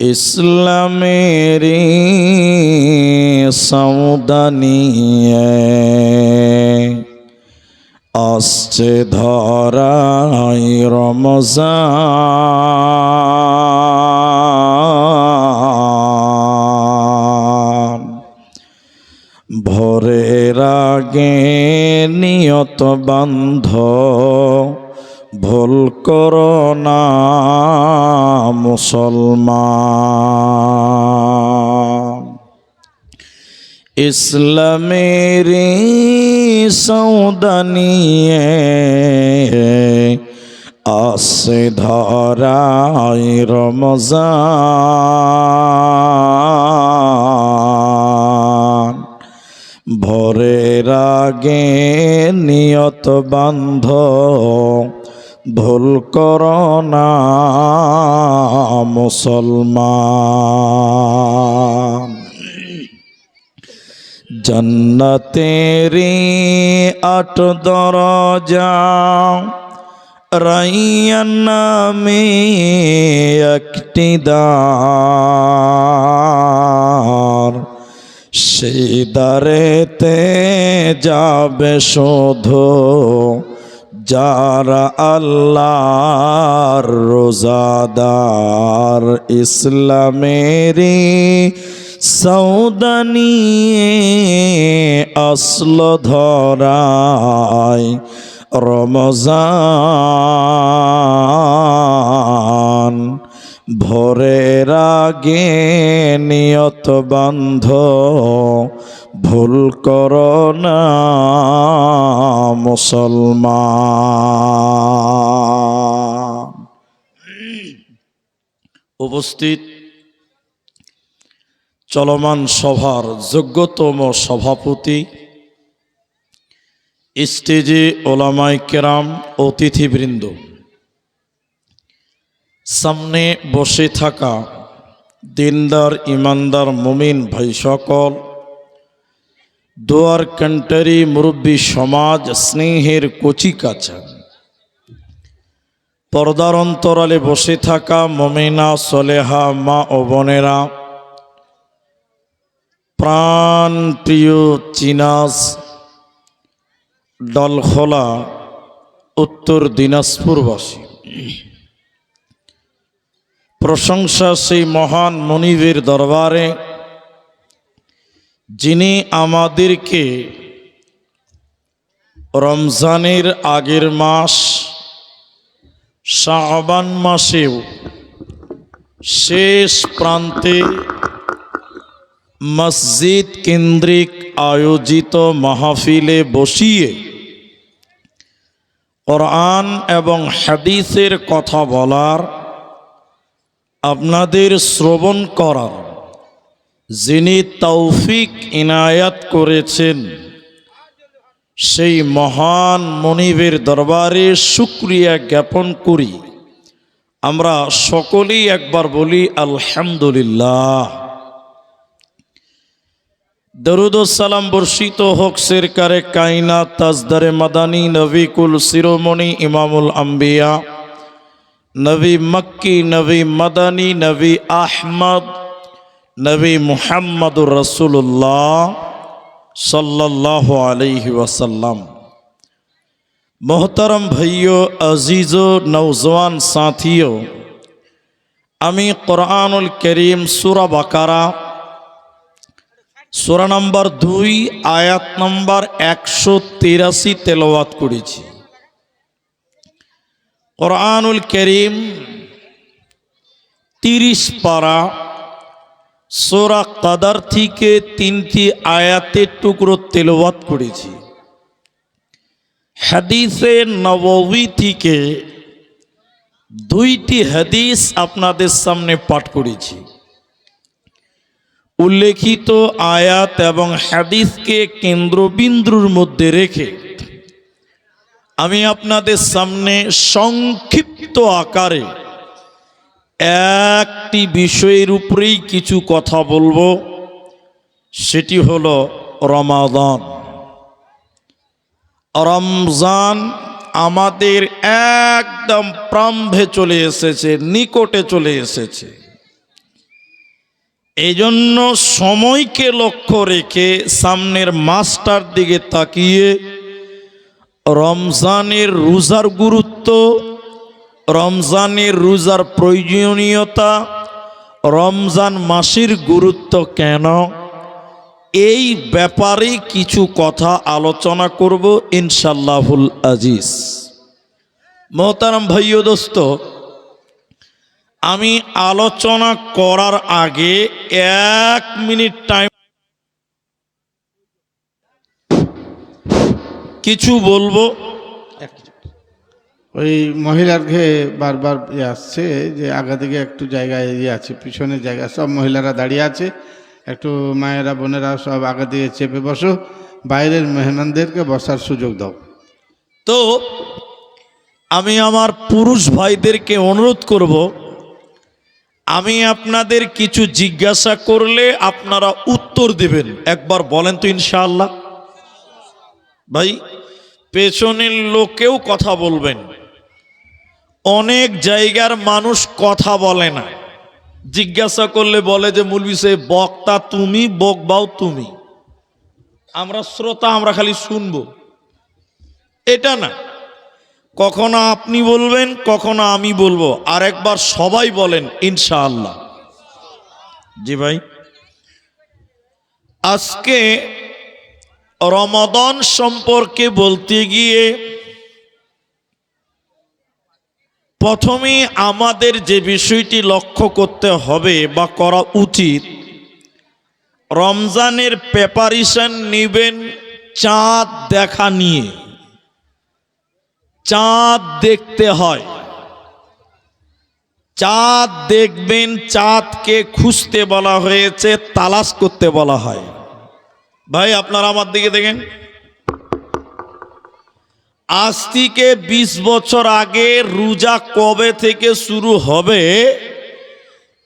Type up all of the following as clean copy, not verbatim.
ইসলামেরি সৌদানিয়ে আসছে ধরাই রমজান। ভোরের আগে নিয়ত বান্ধ, ভুল করো না মুসলমান। ইসলামেরি সৌদানিয়ে আসছে ধরাই রমজান। ভোরের আগে নিয়ত বান্ধ, ভুল করো না মুসলমান। জন্নতেরি ৮ দরজা, রাইয়ান নামে একটি দ্বার। সেই দ্বারেতে যাবে শুধু যারা আল্লাহর রোজাদার। ইসলামেরি সৌদানিয়ে আসল ধরাই রমজান। ভোরের আগে নিয়ত বান্ধ, ভুল করো না মুসলমান। উপস্থিত চলমান সভার যোগ্যতম সভাপতি, স্টেজে ওলামায়ে কেরাম, অতিথিবৃন্দ, সামনে বসে থাকা দিনদার ইমানদার মুমিন ভাই সকল, দোয়ার কান্ট্রি মুরব্বী সমাজ, স্নেহের কচি কাঁচা, পর্দার অন্তরালে বসে থাকা মুমিনা সলেহা মা ও বোনেরা, প্রাণ প্রিয় চিনাস ডলখোলা উত্তর দিনাজপুরবাসী, প্রশংসা সেই মহান মনিবের দরবারে যিনি আমাদেরকে রমজানের আগের মাস শাবান মাসেও শেষ প্রান্তে মসজিদ কেন্দ্রিক আয়োজিত মাহফিলে বসিয়ে কোরআন এবং হাদিসের কথা বলার, আপনাদের শ্রবণ করার যিনি তৌফিক ইনায়াত করেছেন, সেই মহান মনিবের দরবারে শুকরিয়া জ্ঞাপন করি। আমরা সকলেই একবার বলি আলহামদুলিল্লাহ। দরুদ ও সালাম বর্ষিত হোক সরকারে কায়নাত, তাজদারে মাদানী, নবী কুল শিরোমণি ইমামুল আম্বিয়া, নবী মক্কি, নবী মাদানী, নবী আহমদ, নবী মুহাম্মদুর রাসূলুল্লাহ সাল্লাল্লাহু আলাইহি ওয়াসাল্লাম। मोहतरम भाइयों, अजीज़ों, नौजवान साथियों, আমি कुरानुल करीम सूरा बाकारा सूरा नम्बर 2 आयात नम्बर 183 तेलाওয়াত করেছি। कुरानुल करीम 30 पारा सूरा कदर থেকে 3টি আয়াতের টুকরো তেলাওয়াত করেছি। হাদিসে নববী থেকে 2টি হাদিস আপনাদের সামনে পাঠ করেছি। উল্লেখিত আয়াত এবং হাদিসকে কেন্দ্রবিন্দুর মধ্যে রেখে আমি আপনাদের সামনে সংক্ষিপ্ত আকারে একটি বিষয়ের উপরেই কিছু কথা বলবো, সেটি হলো রমাদান। রমজান আমাদের একদম প্রাম্ভে চলে এসেছে, নিকটে চলে এসেছে। এই জন্য সময়কে লক্ষ্য রেখে সামনের মাসটার দিকে তাকিয়ে রমজানের রোজার গুরুত্ব, রমজানের রোজার প্রয়োজনীয়তা, রমজান মাসের গুরুত্ব কেন, এই ব্যাপারে কিছু কথা আলোচনা করব ইনশাআল্লাহুল আজিজ। মোহতারাম ভাই ও দোস্ত, আমি আলোচনা করার আগে 1 মিনিট টাইম কিছু বলবো। ওই মহিলার ঘে বারবার আসছে যে আগা দিকে একটু জায়গায় আছে, পিছনে জায়গা, সব মহিলারা দাঁড়িয়ে আছে, একটু মায়েরা বোনেরা সব আগা দিয়ে চেপে বসো, বাইরের মেহমানদেরকে বসার সুযোগ দাও। তো আমি আমার পুরুষ ভাইদেরকে অনুরোধ করব, আমি আপনাদের কিছু জিজ্ঞাসা করলে আপনারা উত্তর দেবেন। একবার বলেন তো ইনশাআল্লাহ। ভাই পেছনের লোকেও কথা বলবেন। অনেক জায়গার মানুষ কথা বলে না, জিজ্ঞাসা করলে বলে যে মৌলভী সাহেব বক্তা তুমি, বকবাও তুমি, আমরা শ্রোতা, আমরা খালি শুনবো। এটা না, কখনো আপনি বলবেন, কখনো আমি বলবো, আর একবার সবাই বলেন ইনশাআল্লাহ। জি ভাই, আজকে রমাদান সম্পর্কে বলতে গিয়ে প্রথমে আমাদের যে বিষয়টি লক্ষ্য করতে হবে বা করা উচিত, রমজানের প্রিপারেশন নেবেন চাঁদ দেখা নিয়ে। চাঁদ দেখতে হয়, চাঁদ দেখবেন, চাঁদকে খুঁজতে বলা হয়েছে, তালাশ করতে বলা হয়। ভাই আপনারা আমার দিকে দেখেন, আজ থেকে 20 বছর আগে রোজা কবে থেকে শুরু হবে,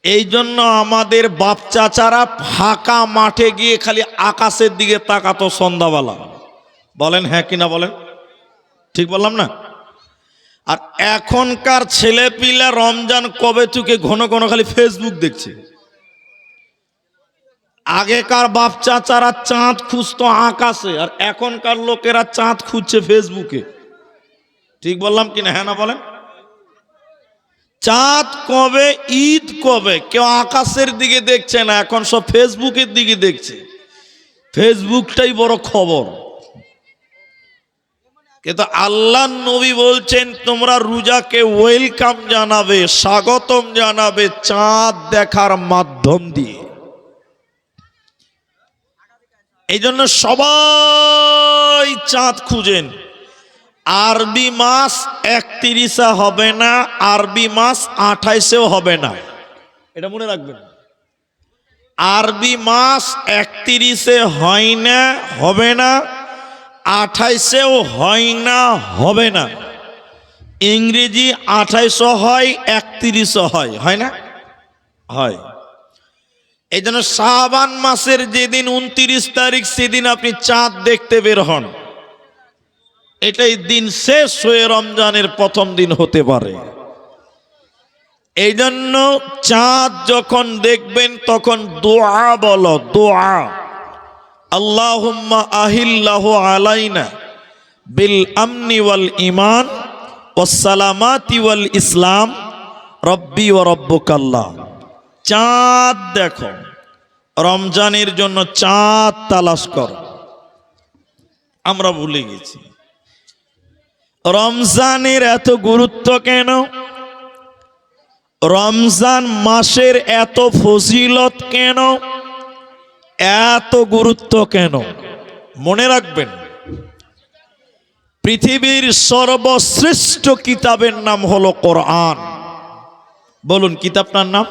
এই জন্য আমাদের বাপ চাচারা ফাঁকা মাঠে গিয়ে খালি আকাশের দিকে তাকাতো সন্ধ্যাবেলা। বলেন হ্যাঁ কিনা বলেন, ঠিক বললাম না? আর এখনকার ছেলেপিলা রমজান কবে থেকে ঘন ঘন খালি ফেসবুক দেখছে। আগেকার বাপ চাচারা চাঁদ খুঁজতো আকাশে, আর এখনকার লোকেরা চাঁদ খুঁজছে ফেসবুকে। ঠিক বললাম কিনা, হ্যাঁ না বলেন? চাঁদ কবে, ঈদ কবে, কেউ আকাশের দিকে দেখছে না, এখন সব ফেসবুকের দিকে দেখছে। ফেসবুকটাই বড় খবর। কিন্তু আল্লাহ নবী বলছেন তোমরা রোজাকে ওয়েলকাম জানাবে, স্বাগতম জানাবে চাঁদ দেখার মাধ্যম দিয়ে। এই জন্য সবাই চাঁদ খুঁজেন। আরবি মাস 31 হবে না, আরবি মাস 28-এও হবে না, এটা মনে রাখবেন। আরবি মাস 31-এ হয় না, হবে না, 28-এও হয় না, হবে না। ইংরেজি 28-ও হয়, 31-ও হয়, হয় না? হয়। এই জন্য শাবান মাসের যেদিন 29 তারিখ, সেদিন আপনি চাঁদ দেখতে বের হন, এটাই দিন শেষ হয়ে রমজানের প্রথম দিন হতে পারে। এই জন্য চাঁদ যখন দেখবেন তখন দোয়া বলো, দোয়া। আল্লাহুম্মা আহিল্লাহু আলাইনা বিল আমনি ওয়াল ঈমান ওয়াস সালামাতি ওয়াল ইসলাম রব্বি ওয়া রব্বুকাল্লাহ। চাঁদ দেখো, রমজানের জন্য চাঁদ তালাশ করো। আমরা ভুলে গেছি রমজানের এত গুরুত্ব কেন, রমজান মাসের এত ফজিলত কেন, এত গুরুত্ব কেন? মনে রাখবেন, পৃথিবীর সর্বশ্রেষ্ঠ কিতাবের নাম হলো কোরআন। বলুন কিতাবটার নাম?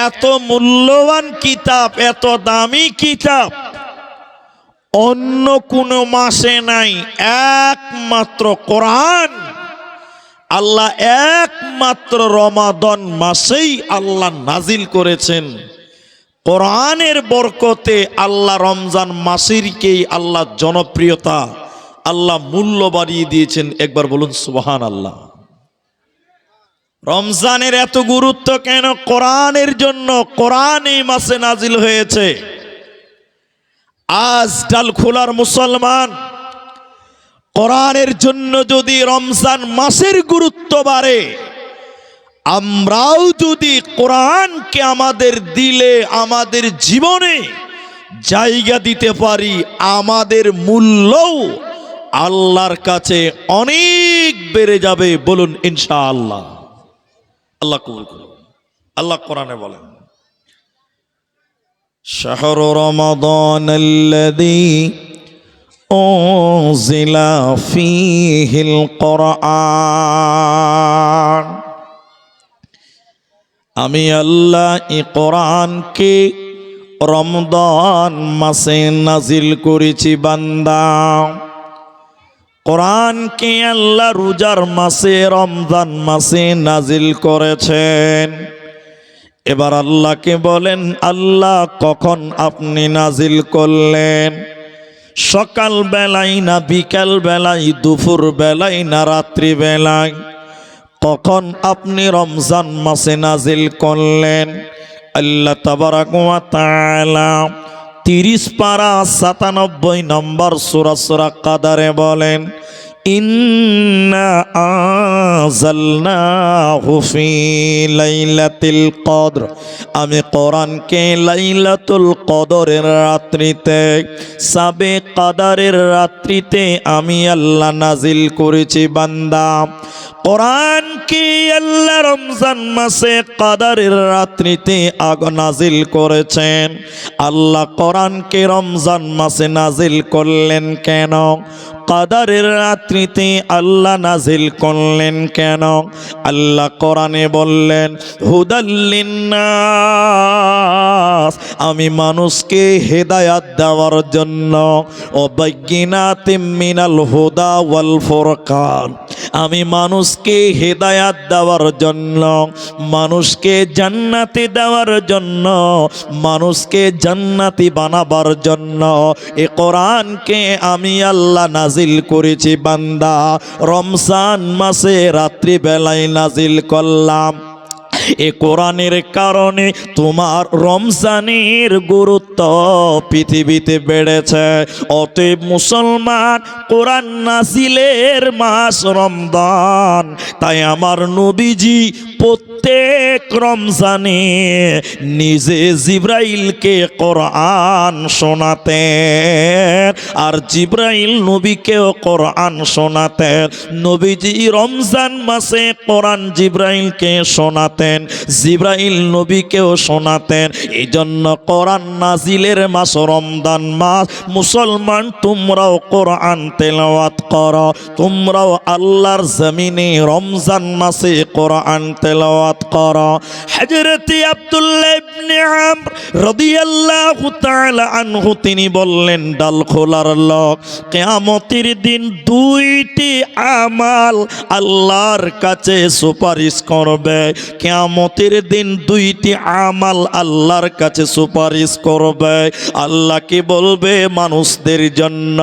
এত মূল্যবান কিতাব, এত দামি কিতাব অন্য কোনো মাসে নাই, একমাত্র কোরআন। আল্লাহ একমাত্র রমাদান মাসেই আল্লাহ নাজিল করেছেন। কোরআনের বরকতে আল্লাহ রমজান মাসেরকেই আল্লাহ জনপ্রিয়তা, আল্লাহ মূল্য বাড়িয়ে দিয়েছেন। একবার বলুন সুবহানাল্লাহ। রমজানের এত গুরুত্ব কেন? কোরআনের জন্য। কোরআন এই মাসে নাজিল হয়েছে। আজ ডাল খোলার মুসলমান, কোরআনের জন্য যদি রমজান মাসের গুরুত্ব বাড়ে, আমরাও যদি কোরআনকে আমাদের দিলে, আমাদের জীবনে জায়গা দিতে পারি, আমাদের মূল্যও আল্লাহর কাছে অনেক বেড়ে যাবে। বলুন ইনশাআল্লাহ। আল্লাহ কবুল করুন। আল্লাহ কোরআনে বলেন, শাহরু রমাদানাল্লাযী উনজিলা ফীহিল কোরআন। আমি আল্লাহ এই কোরআনকে রমজান মাসে নাজিল করেছি বান্দা। কোরআনকে আল্লাহ রোজার মাসে, রমজান মাসে নাজিল করেছেন। এবার আল্লাহকে বলেন, আল্লাহ কখন আপনি নাজিল করলেন? সকাল বেলায় না বিকাল বেলায়, দুপুর বেলায় না রাত্রি বেলায়? কখন আপনি রমজান মাসে নাজিল করলেন? আল্লাহ তাবারাক ওয়া তাআলা 30 পারা 97 নম্বর সূরা সূরা কাদারে বলেন, ইন্না আনজালনাহু ফি লাইলাতিল কদর। আমি কোরআনকে লাইলাতুল কদরের রাত্রিতে, সাবে কাদারের রাত্রিতে আমি আল্লাহ নাজিল করেছি বান্দা। কোরআনকে আল্লাহ রমজান মাসে কাদারের রাত্রিতে নাজিল করেছেন। আল্লাহ কোরআনকে রমজান মাসে নাজিল করলেন কেন? কাদারের রাত্রিতে আল্লাহ নাজিল করলেন কেন? আল্লাহ কোরআনে বললেন, হুদাল লিন্নাস। আমি মানুষকে হেদায়াত দেওয়ার জন্য, ও বাইয়িনাতিম মিনাল হুদা ওয়াল ফুরকান। আমি মানুষকে হেদায়াত দেওয়ার জন্য, মানুষকে জান্নাতি দেওয়ার জন্য, মানুষকে জান্নাতি বানাবার জন্য এ কোরআনকে আমি আল্লাহ নাজিল করেছি বান্দা। রমজান মাসে রাত্রি বেলায় নাজিল করলাম। এ কোরআনের কারণে তোমার রমজানের গুরুত্ব পৃথিবীতে বেড়েছে। অতএব মুসলমান, কোরআন নাজিলের মাস রমজান। তাই আমার নবীজি প্রত্যেক রমজানে নিজে জিবরাইলকে কোরআন শোনাতেন, আর জিবরাইল নবীকেও কোরআন শোনাতেন। নবীজি রমজান মাসে কোরআন জিবরাইলকে শোনাতেন, জিবরাইল নবীকেও শোনাতেন। এই জন্য কোরআন নাজিলের মাস রমজান মাস। মুসলমান, তোমরাও কোরআন তেলাওয়াত করো, তোমরাও আল্লাহর জমিনে রমজান মাসে কোরআন তেলাওয়াত করো। হযরত আব্দুল্লাহ ইবনে আমর রাদিয়াল্লাহু তাআলা আনহু তিনি বললেন, ডাল খোলার লোক, কিয়ামতের দিন দুইটি আমাল আল্লাহর কাছে সুপারিশ করবে। কিয়ামতের দিন দুইটি আমাল আল্লাহর কাছে সুপারিশ করবে। আল্লাহ কি বলবে মানুষদের জন্য?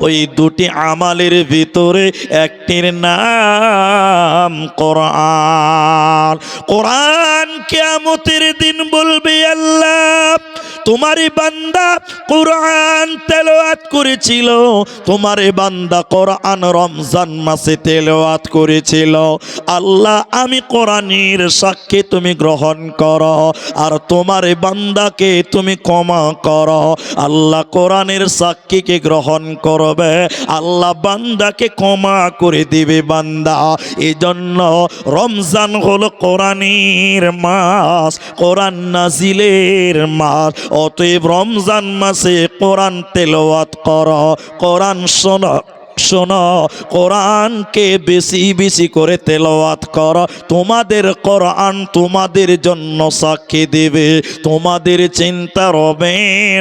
ওই দুটি আমালের ভিতরে একটির নাম কোরআন। কোরআন কিয়ামতের দিন বলবে, আল্লাহ তোমারই বান্দা কোরআন তেলাওয়াত করেছিল, তোমারই বান্দা কোরআন রমজান মাসে তেলাওয়াত করেছিল। আল্লাহ আমি কোরআনের সাক্ষী তুমি গ্রহণ করো, আর তোমার বান্দাকে তুমি ক্ষমা করো। আল্লাহ কোরআনের সাক্ষীকে গ্রহণ করবে, আল্লাহ বান্দাকে ক্ষমা করে দিবে বান্দা। এই জন্য রমজান হলো কোরআনের মাস, কোরআন নাজিলের মাস। অতএব রমজান মাসে কোরআন তেলাওয়াত করো, কোরআন শোনো, শোনো, কোরআনকে বেশি বেশি করে তেলাওয়াত করো। তোমাদের কোরআন তোমাদের জন্য সাক্ষী দেবে, তোমাদের চিন্তা রবে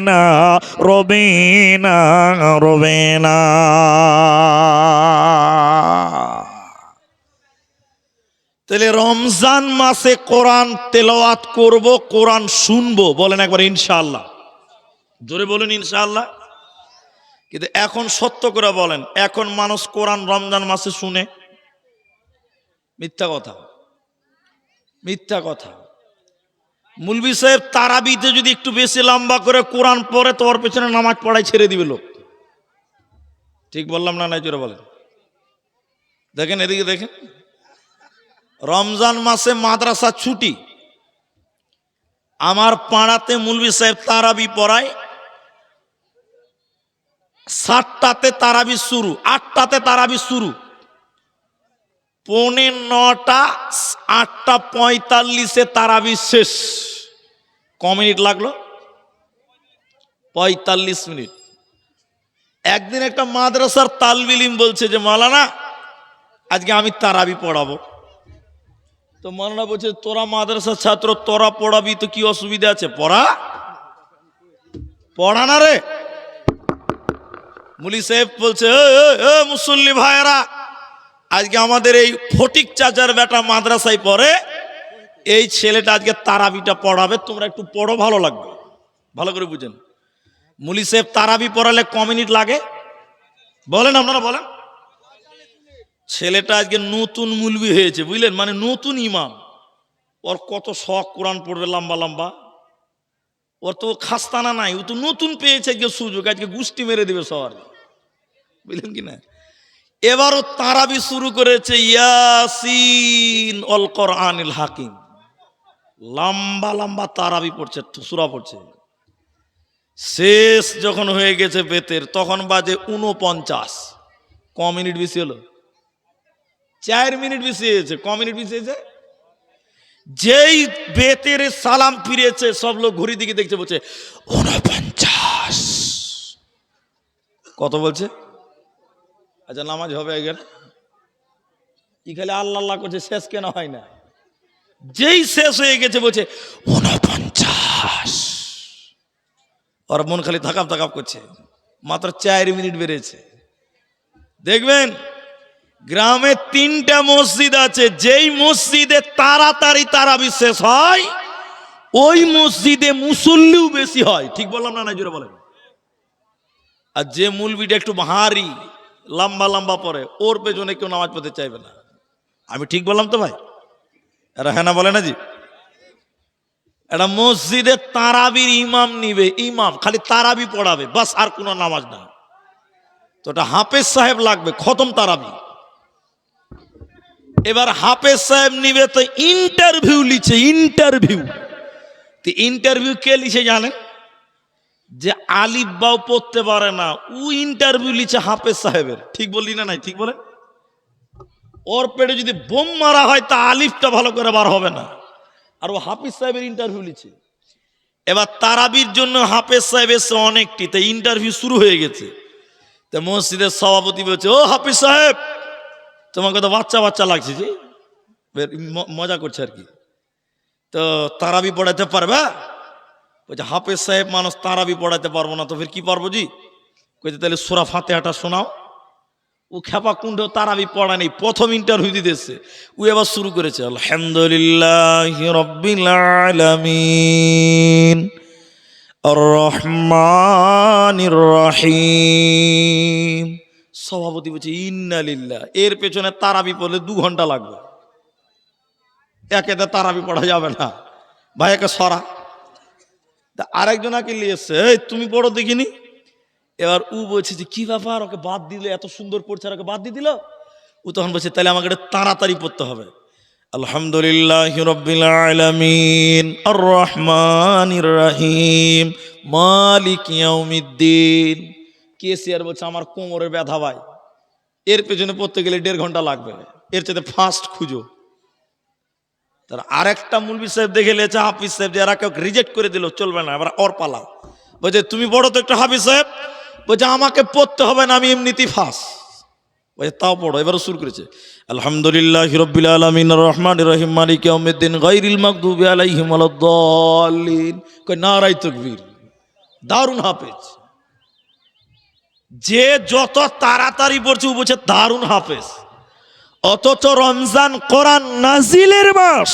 না, রবে না, রবে না। তাহলে রমজান মাসে কোরআন তেলাওয়াত করব, কোরআন শুনবো। বলেন একবার ইনশাআল্লাহ, জোরে বলেন ইনশাআল্লাহ। কিন্তু এখন সত্য করে বলেন, এখন মানুষ কোরআন রমজান মাসে শুনে? মিথ্যা কথা। মিথ্যা কথা। মুলবি সাহেব তারাবিতে যদি একটু বেশি লম্বা করে কোরআন পড়ে তো ওর পেছনে নামাজ পড়াই ছেড়ে দিবে লোক। ঠিক বললাম না? নাই জোরে বলেন। দেখেন এদিকে দেখেন, রমজান মাসে মাদ্রাসা ছুটি, আমার পাড়াতে মুলবি সাহেব তারাবি পড়ায়। 7টাতে তারাবি শুরু, 8টাতে তারাবি শুরু, 9:45, 8:45 তারাবি শেষ। ক মিনিট লাগলো? 45 মিনিট। একদিন একটা মাদ্রাসার তালবে ইলম বলছে যে মাওলানা আজকে আমি তারাবি পড়াবো। তো মাওলানা বলছে তোরা মাদ্রাসার ছাত্র, তোরা পড়াবি তো কি অসুবিধা আছে, পড়া না রে। মুলি সাহেব বলছে মুসল্লি ভাইয়েরা, আজকে আমাদের এই ফটিক চাচার বেটা মাদ্রাসায় পড়ে, এই ছেলেটা আজকে তারাবিটা পড়াবে, তোমরা একটু পড়ো, ভালো লাগবে। ভালো করে বুঝেন, মুলি সাহেব তারাবি পড়ালে ক মিনিট লাগে বলেন, আপনারা বলেন। ছেলেটা আজকে নতুন মুলবি হয়েছে, বুঝলেন, মানে নতুন ইমাম। ওর কত শখ কোরআন পড়বে লম্বা লম্বা, ওর তো খাস্তানা নাই, ও তো নতুন পেয়েছে আজকে সুযোগ, আজকে গুষ্টি মেরে দেবে সবার, বুঝলেন কি না। এবারও তারাবি শুরু করেছে, ইয়াসিন অল কোরআনিল হাকিম, লম্বা লম্বা তারাবি পড়ছে, সূরা পড়ছে। শেষ যখন হয়ে গেছে বেতের, তখন বাজে 49। ক মিনিট বেশি হলো? 4 মিনিট বেশি হয়েছে। ক মিনিট বেশি হয়েছে? যেই বেতের সালাম ফিরেছে, সব লোক ঘুরি দিকে দেখছে, বলছে 49। কত বলছে? আচ্ছা নামাজ হবে এখানে, কি খালি আল্লাহ আল্লাহ করছে, শেষ কেন হয় না? যেই শেষ হয়ে গেছে বলছে 49। ওর মন খালি থাকাপ থাকাপ করছে, মাত্র 4 মিনিট বেড়েছে। দেখবেন গ্রামে 3টা মসজিদ আছে, যেই মসজিদে তাড়াতাড়ি তারাবি শেষ হয় ওই মসজিদে মুসল্লিও বেশি হয়। ঠিক বললাম না? নাই জোরে বলেন। আর যে মুলবিটা একটু ভারী লম্বা লম্বা পরে, ওর পেছনে কেউ নামাজ পড়তে চাইবে না। আমি ঠিক বললাম তো ভাই? এরা হ্যাঁ না বলে না জি? এটা মসজিদে তারাবির ইমাম নিবে, ইমাম খালি তারাবি পড়াবে, বাস, আর কোনো নামাজ না। তো এটা হাফেজ সাহেব লাগবে, খতম তারাবি। এবার হাফেজ সাহেব নিবে, তো ইন্টারভিউ লিছে, ইন্টারভিউ। তো ইন্টারভিউ কে লিছে জানেন? যে আলিফ বাও পড়তে পারে না, ও ইন্টারভিউ লিছে হাফেজ সাহেবের। ঠিক বললি না? নাই ঠিক বলেন। ওর পেটে যদি বোম মারা হয় তা আলিফটা ভালো করে বার হবে না, আর ও হাফিজ সাহেবের ইন্টারভিউ লিছে। এবার তারাবির জন্য হাফেজ সাহেব এসে অনেকটি, তাই ইন্টারভিউ শুরু হয়ে গেছে। তো মসজিদের সভাপতি বলছে, ও হাফিজ সাহেব, তোমাকে তো বাচ্চা বাচ্চা লাগছে, জি মজা করছে আর কি, তো তারাবি পড়াতে পারবে? বলছে হাফেজ সাহেব মানুষ, তারাবি পড়াতে পারবো না, তো ফির কি পারবো জি? কইতে তাহলে সূরা ফাতিহাটা শোনাও। ও খেপা কুণ্ড তারাবি পড়া নেই, প্রথম ইন্টারভিউ দিতেছে, ও এবার শুরু করেছে আলহামদুলিল্লাহি রাব্বিল আলামিন আর রহমানির রহিম। সভাপতি বলছে ইন্না লিল্লাহ। এর পেছনে তারাবি পড়লে 2 ঘন্টা লাগবে, একেতে তারাবি পড়া যাবে না ভাই, একে সরা। আরেকজনাকে নিয়ে এসছে, এই তুমি পড়ো দেখিনি। এবার ও বলছে যে কি ব্যাপার, ওকে বাদ দিলে, এত সুন্দর পড়ছে আর ওকে বাদ দিয়ে দিল। ও তখন বলছে তাহলে আমাকে এটা তাড়াতাড়ি পড়তে হবে, আলহামদুলিল্লাহি রাব্বিল আলামিন আর রহমানির রহিম মালিক ইয়াউমিদ্দিন। কেসিআর বলছে আমার কোমরের ব্যথা ভাই, এর পেছনে পড়তে গেলে 1.5 ঘন্টা লাগবে, এর চাইতে ফাস্ট খুঁজো। তার আরেকটা মুলবি সাহেব দেখে লেছে হাফিজ সাহেব, যে এরা কেউ রিজেক্ট করে দিল, চলবে না, এবার ওর পালাও। বলছে তুমি বড় তো একটা হাফিজ সাহেব, বলছে আমাকে পড়তে হবে না, আমি এমনিতেই ফাঁস। বলছে তাও পড়ো। এবারও শুরু করেছে আলহামদুলিল্লাহি রাব্বিল আলামিন আর রহমানির রহিম মালিক ইয়াউমিদ্দিন গায়রিল মাগদুবি আলাইহিম ওয়ালাদ-দাল্লিন। কই নারায়ে তাকবীর, দারুণ হাফেজ। যে যত তাড়াতাড়ি পড়ছে ও বলছে দারুণ হাফেজ, অথচ রমজান কোরআন নাজিলের মাস,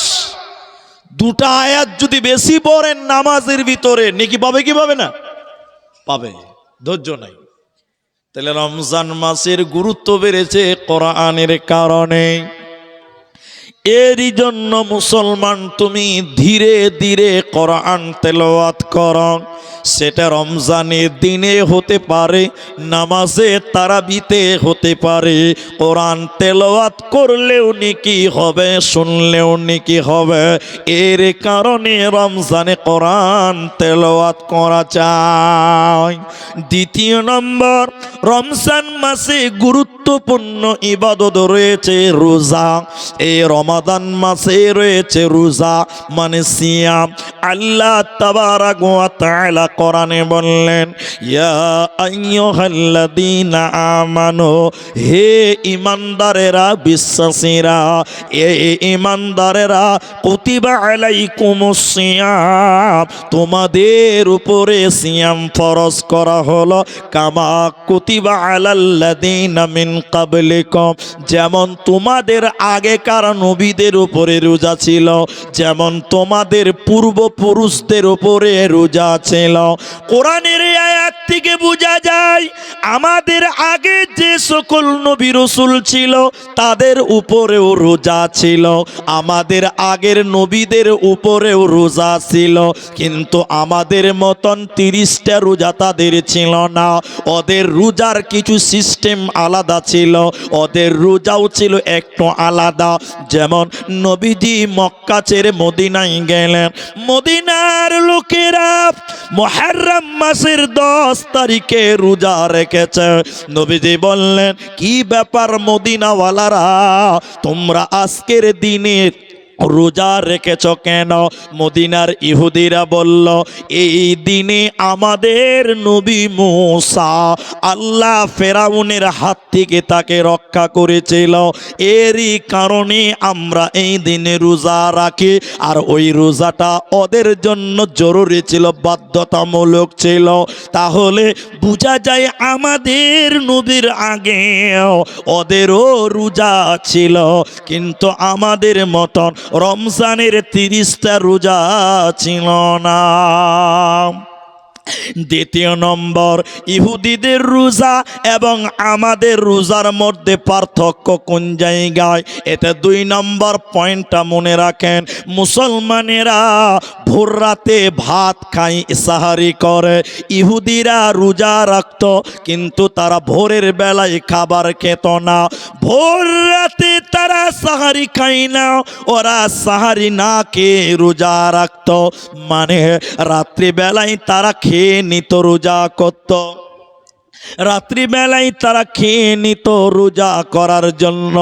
2টা আয়াত যদি বেশি পড়েন নামাজের ভিতরে নেকি পাবে কি পাবে না? পাবে, ধৈর্য নাই। তাহলে রমজান মাসের গুরুত্ব বেড়েছে কোরআনের কারণে। এরই জন্য মুসলমান তুমি ধীরে ধীরে কোরআন তেলাওয়াত করো। সেটা রমজানের দিনে হতে পারে, নামাজে তারাবিতে হতে পারে। কোরআন তেলাওয়াত করলেও নেকি হবে, শুনলেও নেকি হবে। এর কারণে রমজানে কোরআন তেলাওয়াত করা চাই। দ্বিতীয় নম্বর, রমজান মাসে গুরুত্বপূর্ণ ইবাদত রয়েছে রোজা। এই রমাদান মাসে রয়েছে রোজা মানে সিয়াম। আল্লাহ তাবারাক ওয়া তাআলা কোরআনে বললেন, ইয়া আইয়ুহাল্লাযীনা আমানু, হে ঈমানদারেরা, বিশ্বাসীরা, এ ঈমানদারেরা, কুতিবা আলাইকুমুস সিয়াম, তোমাদের উপরে সিয়াম ফরজ করা হলো, কামা কুতিবা আলাল্লাযীনা মিন ক্বাবলিকুম, যেমন তোমাদের আগেকার নবীদের উপরে রোজা ছিল, যেমন তোমাদের পূর্বপুরুষদের উপরে রোজা ছিল। কোরআনের এই আয়াত থেকে বোঝা যায় আমাদের আগে যে সকল নবী রাসূল ছিল তাদের উপরেও রোজা ছিল, আমাদের আগের নবীদের উপরেও রোজা ছিল, কিন্তু আমাদের মতন 30টা রোজা তাদের ছিল না। ওদের রোজার কিছু সিস্টেম আলাদা ছিল, ওদের রোজাও ছিল একটু আলাদা। যেমন নবীজি মক্কা ছেড়ে মদিনায় গেলেন, মদিনার লোকেরা মুহররম মাসের 10 তারিখে রোজা রেখেছে। নবীজি বললেন, কি ব্যাপার মদিনাওয়ালারা, তোমরা আজকের দিনে রোজা রেখেছ কেন? মদিনার ইহুদিরা বলল, এই দিনে আমাদের নবী মূসা আল্লাহ ফেরাউনের হাত থেকে তাকে রক্ষা করেছিল, এরই কারণে আমরা এই দিনে রোজা রাখি। আর ওই রোজাটা ওদের জন্য জরুরি ছিল, বাধ্যতামূলক ছিল। তাহলে বোঝা যায় আমাদের নবীর আগে ওদেরও রোজা ছিল, কিন্তু আমাদের মতন রমজানের 30টা রোজা ছিল না। দ্বিতীয় নম্বর, ইহুদিদের রোজা এবং আমাদের রোজার মধ্যে পার্থক্য কোন জায়গায়? এটা 2 নম্বর পয়েন্টটা মনে রাখেন। মুসলমানেরা ভোর রাতে ভাত খায়, সাহারি করে। ইহুদিরা রোজা রাখত, কিন্তু তারা ভোরের বেলায় খাবার খেত না। ভোর রাতে তারা সাহারি খায় না, ওরা সাহারি না খেয়ে রোজা রাখত, মানে রাত্রিবেলায় তারা খেয়ে নিত, রোজা করত। রাত্রিবেলায় তারা খেয়ে নিত রোজা করার জন্য,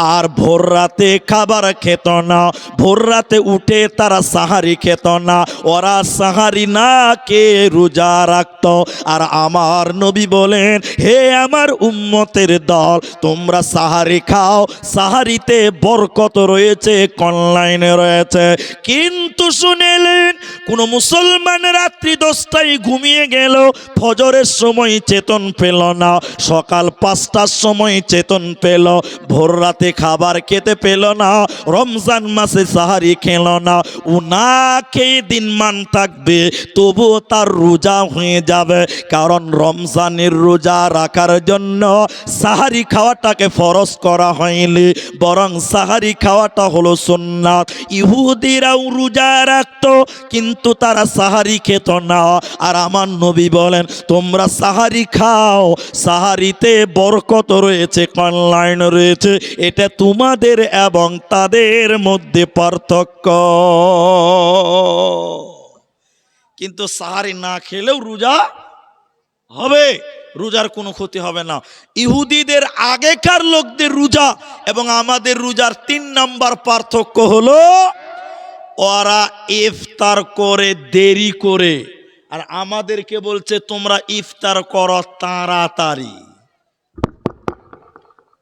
আর ভোর রাতে খাবার খেত না। ভোর রাতে উঠে তারা সাহারি খেত না, ওরা সাহারি না খেয়ে রোজা রাখত। আর আমার নবী বলেন, হে আমার উম্মতের দল, তোমরা সাহারি খাও, সাহারিতে বরকত রয়েছে, কল্যাণ রয়েছে। কিন্তু শুনেলেন, কোন মুসলমান রাত্রি 10টায় ঘুমিয়ে গেল, ফজরের সময় চেতন পেল না, সকাল 5টার সময় চেতন পেল, ভোর রাতে খাবার খেতে পেল না, রমজান মাসে সাহারি খেল না, ও না খেয়ে দিনমান থাকবে, তবুও তার রোজা হয়ে যাবে। কারণ রমজানের রোজা রাখার জন্য সাহারি খাওয়াটাকে ফরজ করা হয়নি, বরং সাহারি খাওয়াটা হলো সুন্নাত। ইহুদিরাও রোজা রাখতো, কিন্তু তারা সাহারি খেত না। আর আমার নবী বলেন, তোমরা সাহারি খাও, সাহারিতে বরকত রয়েছে, কল্যাণ রয়েছে। এটা তোমাদের এবং তাদের মধ্যে পার্থক্য। কিন্তু সাহারি না খেলেও রোজা হবে, রোজার কোনো ক্ষতি হবে না। ইহুদিদের আগেকার লোকদের রোজা এবং আমাদের রোজার 3 নম্বর পার্থক্য হলো, ওরা ইফতার করে দেরি করে, আর আমাদেরকে বলছে তোমরা ইফতার করো তাড়াতাড়ি।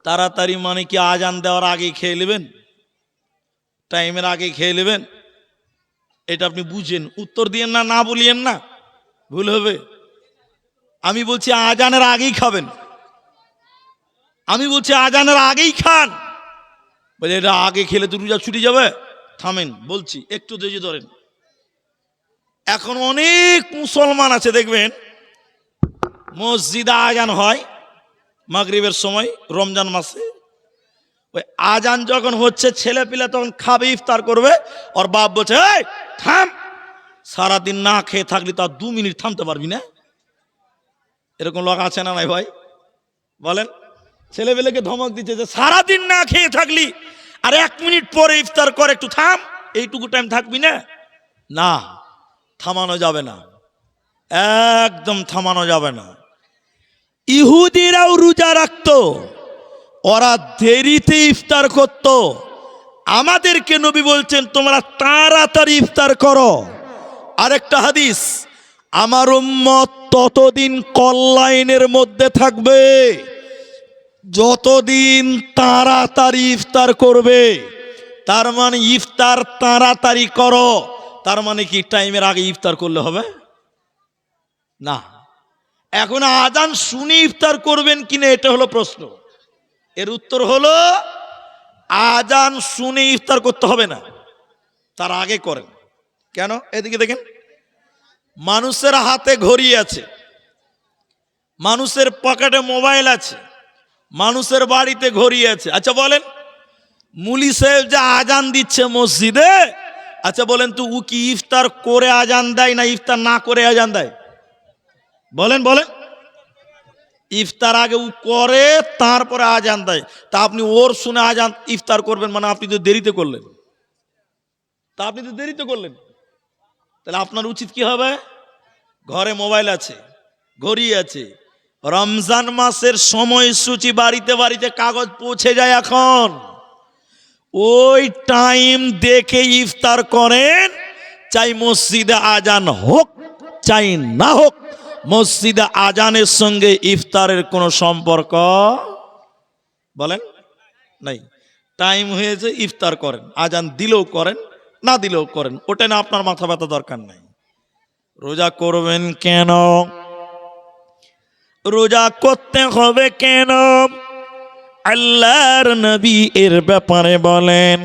তাড়াতাড়ি মানে কি আজান দেওয়ার আগে খেয়ে নেবেন, টাইমের আগে খেয়ে নেবেন? এটা আপনি বুঝেন, উত্তর দিয়েন না, না বলিয়েন না, ভুল হবে। আমি বলছি আজানের আগেই খাবেন, আমি বলছি আজানের আগেই খান। বলে এটা আগে খেলে তো রোজা ছুটি যাবে। থামেন, বলছি, একটু ধৈর্য ধরেন। এখন অনেক মুসলমান আছে, দেখবেন মসজিদে আজান হয় মাগরিবের সময় রমজান মাসে, ওই আজান যখন হচ্ছে ছেলে পিলে তখন খাবে, ইফতার করবে, ওর বাপ বলছে এই থাম, সারাদিন না খেয়ে থাকলি তার 2 মিনিট থামতে পারবি না? এরকম লোক আছে না নাই ভাই বলেন? ছেলেবেলেকে ধমক দিচ্ছে যে সারাদিন না খেয়ে থাকলি আর 1 মিনিট পরে ইফতার করে, একটু থাম, এইটুকু টাইম থাকবি না? না, থামানো যাবে না, একদম থামানো যাবে না। ইহুদিরাও রোজা রাখতো, ওরা দেরিতে ইফতার করত। আমাদেরকে নবী বলছেন তোমরা তাড়াতাড়ি ইফতার করো। আরেকটা হাদিস, আমার উম্মত ততদিন কল্যাণের মধ্যে থাকবে যতদিন তাড়াতাড়ি ইফতার করবে। তার মানে ইফতার তাড়াতাড়ি করো, তার মানে কি টাইমের আগে ইফতার করলে হবে না? এখন আজান শুনে ইফতার করবেন কিনা এটা হলো প্রশ্ন। এর উত্তর হলো আজান শুনে ইফতার করতে হবে না, তার আগে করেন। কেন? এদিকে দেখেন, মানুষের হাতে ঘড়ি আছে, মানুষের পকেটে মোবাইল আছে, মানুষের বাড়িতে ঘড়ি আছে। আচ্ছা বলেন, মুলি সাহেব যে আজান দিচ্ছে মসজিদে, আচ্ছা বলেন তো ও কি ইফতার করে আজান দেয় না ইফতার না করে আজান দেয়? বলেন বলেন। ইফতার আগে ও করে, তারপরে আজান দেয়। তা আপনি ওর শুনে আজান ইফতার করবেন মানে আপনি তো দেরিতে করলেন। তাহলে আপনার উচিত কি হবে? ঘরে মোবাইল আছে, ঘড়ি আছে, রমজান মাসের সময়সূচি বাড়িতে বাড়িতে কাগজ পৌঁছে যায় এখন, ওই টাইম দেখে ইফতার করেন। চাই মসজিদে আজান হোক চাই না হোক, মসজিদে আজানের সঙ্গে ইফতারের কোনো সম্পর্ক বলেন নাই। টাইম হয়েছে ইফতার করেন, আজান দিলেও করেন না দিলেও করেন, ওটা না আপনার মাথা ব্যথা দরকার নাই। রোজা করবেন কেন? রোজা করতে হবে কেন? আল্লাহর নবী এর ব্যাপারে বলেন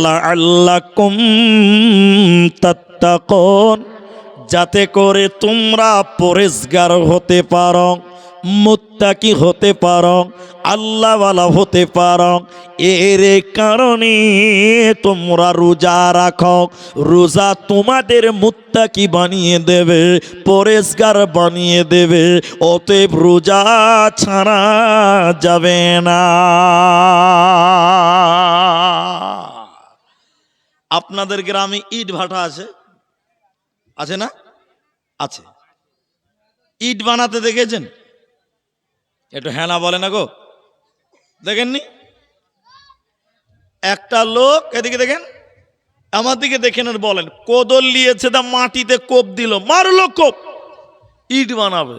লাআল্লাকুম তাত্তাকুন, যাতে করে তোমরা পরেজগার হতে পারো, মুত্তাকি হতে পারো, আল্লাহওয়ালা হতে পারো। এর কারণে তোমরা রোজা রাখো। রোজা তোমাদের মুত্তাকি বানিয়ে দেবে, পরেজগার বানিয়ে দেবে। অতএব রোজা ছাড়া যাবে না। আপনাদের গ্রামে ইট ভাটা আছে, আছে না? আছে। ইট বানাতে দেখেছেন? একটু হ্যাঁ না বলে না গো, দেখেননি? একটা লোক, এদিকে দেখেন, আমার দিকে দেখেন আর বলেন, কোদল নিয়েছে, তা মাটিতে কোপ দিল, মারলো কোপ, ইট বানাবে।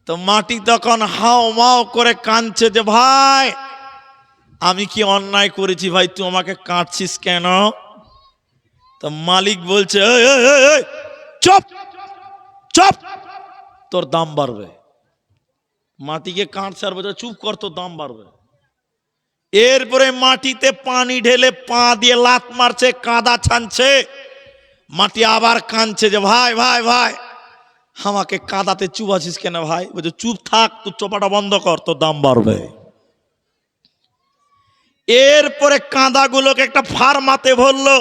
তো মাটি তখন হাও মাও করে কাঁদছে যে ভাই আমি কি অন্যায় করেছি ভাই, তুই আমাকে কাঁদছিস কেন? তো মালিক বলছে চুপ চুপ, তোর দাম বাড়বে। মাটিকে কাঁদছে আর বলছে চুপ কর, তোর দাম বাড়বে। এরপরে মাটিতে পানি ঢেলে পা দিয়ে লাত মারছে, কাদা ছানছে। মাটি আবার কাঁদছে যে ভাই ভাই ভাই আমাকে কাদাতে চুবাছিস কেন ভাই? বলছে চুপ থাক, তুই চোপাটা বন্ধ কর, তোর দাম বাড়বে। এরপরে কাঁদাগুলোকে একটা ফার্মাতে ভরলো,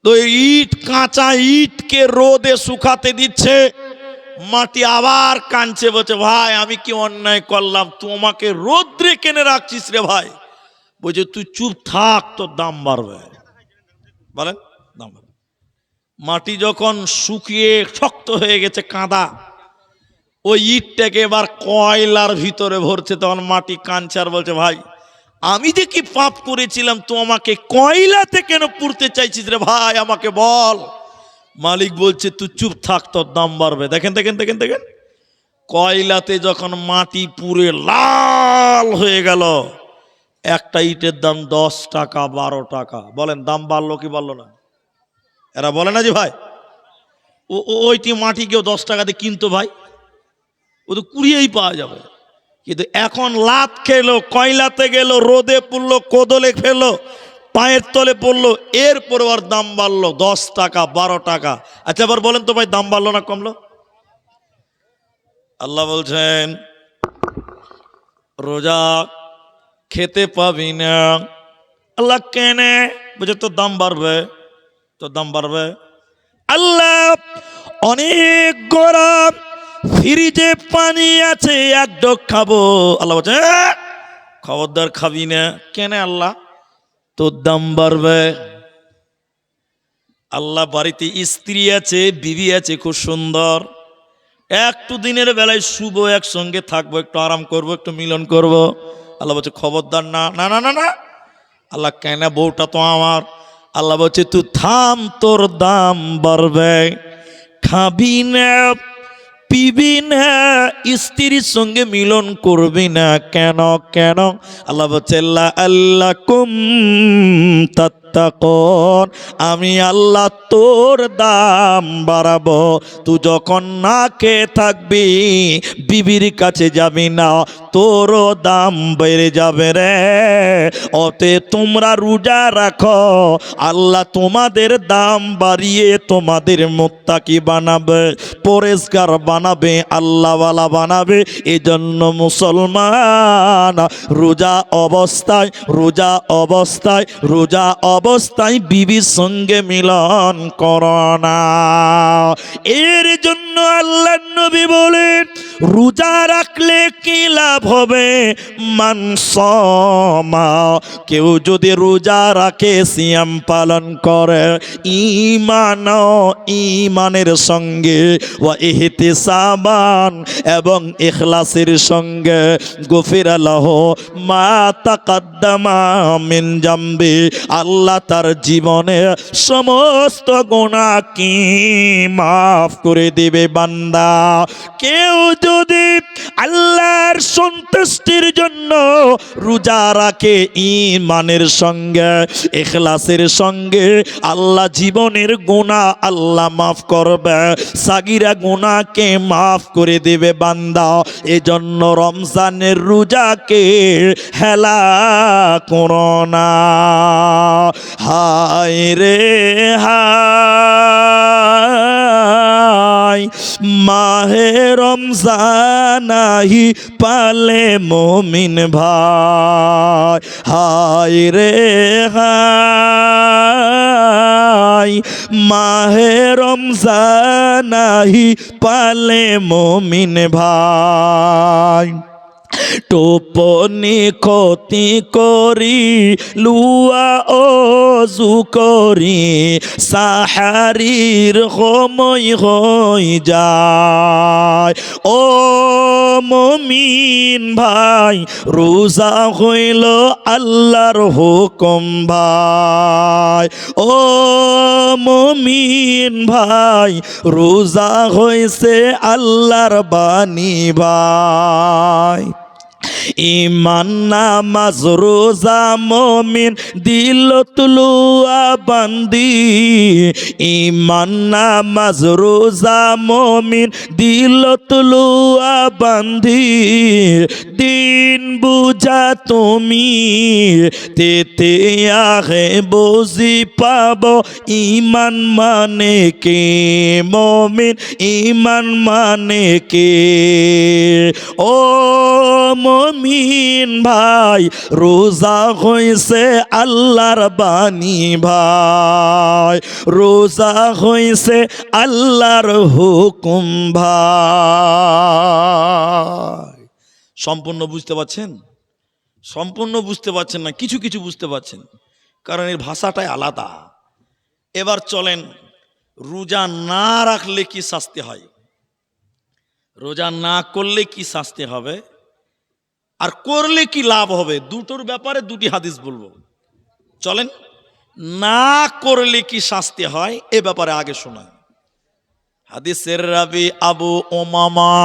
তো ইট, কাঁচা ইটকে রোদে শুকাতে দিচ্ছে। মাটি আবার কাঁদছে, বলছে ভাই আমি কি অন্যায় করলাম, তুই আমাকে রোদ্রে কেনে রাখছিস রে ভাই? বলছে তুই চুপ থাক, তোর দাম বাড়বে। বলেন দাম বাড়বে। মাটি যখন শুকিয়ে শক্ত হয়ে গেছে কাদা, ওই ইটটাকে এবার কয়লার ভিতরে ভরছে। তখন মাটি কাঁদছে আর বলছে ভাই আমি যে কি পাপ করেছিলাম, তো আমাকে কয়লাতে কেন পুড়তে চাইছিস রে ভাই, আমাকে বল। মালিক বলছে তুই চুপ থাক, তোর দাম বাড়বে। দেখেন দেখেন দেখেন দেখেন, কয়লাতে যখন মাটি পুড়ে লাল হয়ে গেল, একটা ইটের দাম 10 টাকা 12 টাকা। বলেন দাম বাড়লো কি বাড়লো না? এরা বলে না যে ভাই ওইটি মাটি কেউ 10 টাকাতে কিনতো ভাই, ও তো কুড়িয়েই পাওয়া যাবে। কিন্তু এখন লাত খেলো, কয়লাতে গেল, রোদে পুড়লো, কোদলে ফেললো, পায়ের তলে পড়লো, এরপর ওর দাম বাড়লো 10 টাকা 12 টাকা। আচ্ছা এবার বলেন তো ভাই দাম বাড়লো না কমলো? আল্লাহ বলছেন রোজা খেতে পাবি না। আল্লাহ কেনে? বুঝে তোর দাম বাড়বে, তোর দাম বাড়বে। আল্লাহ অনেক গরম, ফ্রিজে পানি আছে, এক ঢোক খাবো। আল্লাহ বলছে খবরদার খাবি না। কেন? আল্লাহ তোর দাম বাড়বে। আল্লাহ বাড়িতে স্ত্রী আছে, বিবি আছে, খুব সুন্দর, একটু দিনের বেলায় শুভ একসঙ্গে থাকবো, একটু আরাম করব, একটু মিলন করব। আল্লাহ বলছে খবরদার না না না না না। আল্লাহ কেন? বউটা তো আমার। আল্লাহ বলছে তুই থাম, তোর দাম বাড়বে। খাবি না, পিবি না, স্ত্রীর সঙ্গে মিলন করবি না। কেন? কেন? আল্লাহ বলছে আল্লাহ কুম তাত্তাকুন, আমি আল্লাহ তোর দাম বাড়াবো। তুই যখন না খেয়ে থাকবি, বিবির কাছে যাবি না, তোরও দাম বেড়ে যাবে রে। অতে তোমরা রোজা রাখো, আল্লাহ তোমাদের দাম বাড়িয়ে তোমাদের মুত্তাকি বানাবে, পরেশগার বানাবে, আল্লাহওয়ালা বানাবে। এজন্য মুসলমান রোজা অবস্থায়, রোজা অবস্থায়, রোজা অবস্থায় বিবির সঙ্গে মিলন করো না। এর জন্য আল্লাহ নবী বলেন রোজা রাখলে কি লাভ হবে? মানসমা, কেউ যদি রোজা রাখে, সিয়াম পালন করে, ঈমানের সঙ্গে, ওয়া ইহতিসাবান, এবং ইখলাসের সঙ্গে, গফিরা লাহু মা তাকাদ্দামা মিন জামবি, আল্লাহ তার জীবনে সমস্ত গুনাহ কি মাফ করে দিবে বান্দা। কেউ যদি আল্লাহর সন্তুষ্টির জন্য রোজা রাখে ঈমানের সঙ্গে, ইখলাসের সঙ্গে, আল্লাহ জীবনের গুনাহ আল্লাহ মাফ করবে, সাগিরা গুনাহকে মাফ করে দেবে বান্দা। এজন্য রমজানের রোজাকে হেলা করো না। হায় রে হায়, মাহে রমজান আহি পালে মুমিন ভাই। হায় রে হায়, মাহে রমজান আহি পালে মুমিন ভাই। টোপনি ক্ষতি করি লুয়া অজু করি, সাহারির সময় হয়ে যায়। ও মুমিন ভাই, রোজা হইল আল্লাহর হুকুম ভাই। ও মুমিন ভাই, রোজা হইছে আল্লাহর বাণী ভাই। ঈমান নামাজ রোজা মুমিন দিল তুলুয়া বান্দি, ঈমান নামাজ রোজা মুমিন দিল তুলুয়া বান্দি। দিন বুঝা তুমি তেতে আগে বুঝি পাব, ঈমান মানে কে মুমিন, ঈমান মানে কে। ও মুমিন ভাই, রোজা হইছে আল্লাহর বাণী ভাই, রোজা হইছে আল্লাহর হুকুম ভাই। সম্পূর্ণ বুঝতে পারছেন? সম্পূর্ণ বুঝতে পারছেন না, কিছু কিছু বুঝতে পারছেন, কারণ এর ভাষাটাই আলাদা। এবার চলেন, রোজা না রাখলে কি শাস্তি হয়, রোজা না করলে কি শাস্তি হবে, আর করলে কি লাভ হবে, দুটোর ব্যাপারে দুটি হাদিস বলবো। চলেন, না করলে কি শাস্তি হয় এ ব্যাপারে আগে শোনায়। হাদিসের রাবি আবু উমামা,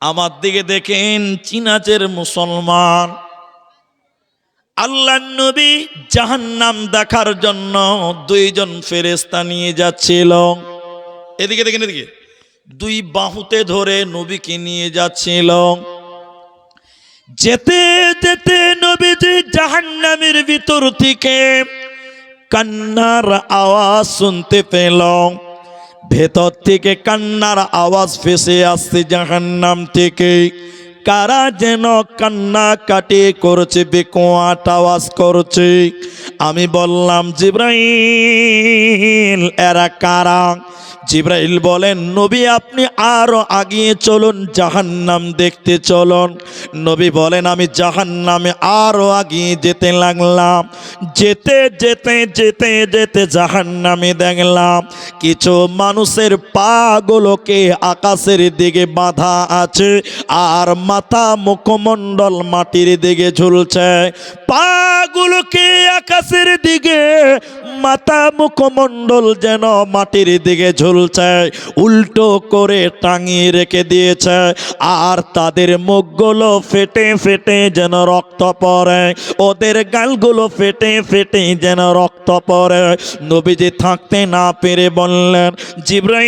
আমার দিকে দেখেন, চিনাচের মুসলমান। আল্লাহর নবী জাহান্নাম দেখার জন্য দুইজন ফেরেশতা নিয়ে যাচ্ছিল। এদিকে দেখেন, এদিকে দুই বাহুতে ধরে নবীকে নিয়ে যাচ্ছিল। যেতে যেতে নবীজি জাহান্নামের ভিতর থেকে কান্নার আওয়াজ শুনতে পেল। ভেতর থেকে কান্নার আওয়াজ ভেসে আসছে জাহান্নাম থেকে। কারা যেন কান্নাকাটি করছে, বেকোয়াট আওয়াজ করছে। আমি বললাম জিবরাইল এরা কারা? জিবরাইল বলেন নবী আপনি আরো আগিয়ে চলুন, জাহান্নাম দেখতে চলুন। নবী বলেন আমি জাহান্নামে আরো আগিয়ে যেতে লাগলাম। যেতে যেতে যেতে যেতে জাহান্নামে দেখলাম কিছু মানুষের পাগুলোকে আকাশের দিকে বাঁধা আছে, আর মাথা মুখমণ্ডল মাটির দিকে ঝুলছে। পাগুলোকে আকাশের দিকে, মাথা মুখমণ্ডল যেন মাটির দিকে ঝুলছে, উল্টো করে টাঙিয়ে রেখে দিয়েছে। আর তাদের মুখগুলো ফেটে ফেটে যেন রক্ত পড়ে, ওদের গালগুলো ফেটে ফেটে যেন রক্ত পড়ে। নবীজি থাকতে না পেরে বললেন জিবরাইল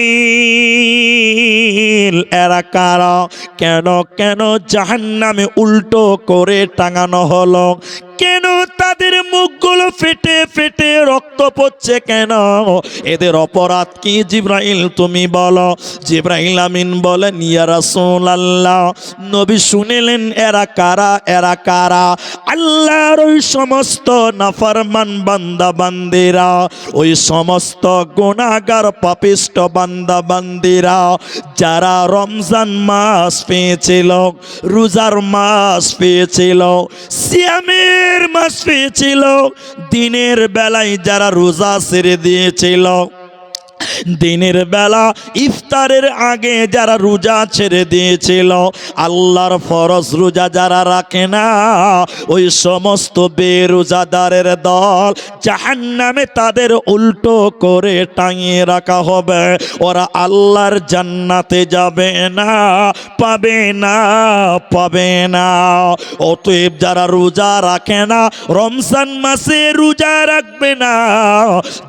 এরা কারা? কেন কেন জাহান্নামে উল্টো করে টাঙানো হলো? কেন তাদের মুখগুলো ফেটে ফেটে রক্ত পড়ছে কেন? এদের অপরাধ কি জিবরাইল তুমি বলো। জিবরাইল আমিন বলেন ইয়া রাসূলুল্লাহ, নবী শুনিলেন এরা কারা? এরা কারা? আল্লাহর ওই সমস্ত নাফরমান বান্দা বান্দিরা, ওই সমস্ত গুনাহগার পাপিষ্ট বান্দা বান্দিরা যারা রমজান মাস পেয়েছিল, রোজার মাস পেয়েছিল, সিয়ামের মাস পেয়েছিল, দিনের বেলায় যারা রোজা ছেড়ে দিয়েছিল, দিনের বেলা ইফতারের আগে যারা রোজা ছেড়ে দিয়েছিল, আল্লাহর ফরজ রোজা যারা রাখে না, ওই সমস্ত বেরোজাদারের দল জাহান্নামে তাদের উল্টো করে টাঙিয়ে রাখা হবে। ওরা আল্লাহর জান্নাতে যাবে না, পাবে না, পাবে না। অতএব যারা রোজা রাখে না, রমজান মাসে রোজা রাখবে না,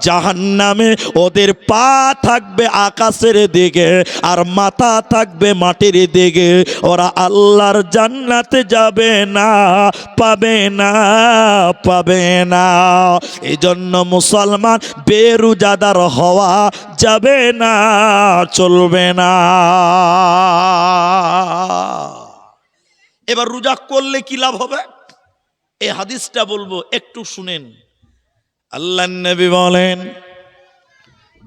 জাহান্নামে ওদের পা থাকবে আকাশের দিকে আর মাথা থাকবে মাটির দিকে। ওরা আল্লাহর জান্নাতে যাবে না, পাবে না, পাবে না। এই জন্য মুসলমান বেরোজাদার হওয়া যাবে না, চলবে না। এবার রোজা করলে কি লাভ হবে এই হাদিসটা বলবো, একটু শুনেন। আল্লাহর নবী বলেন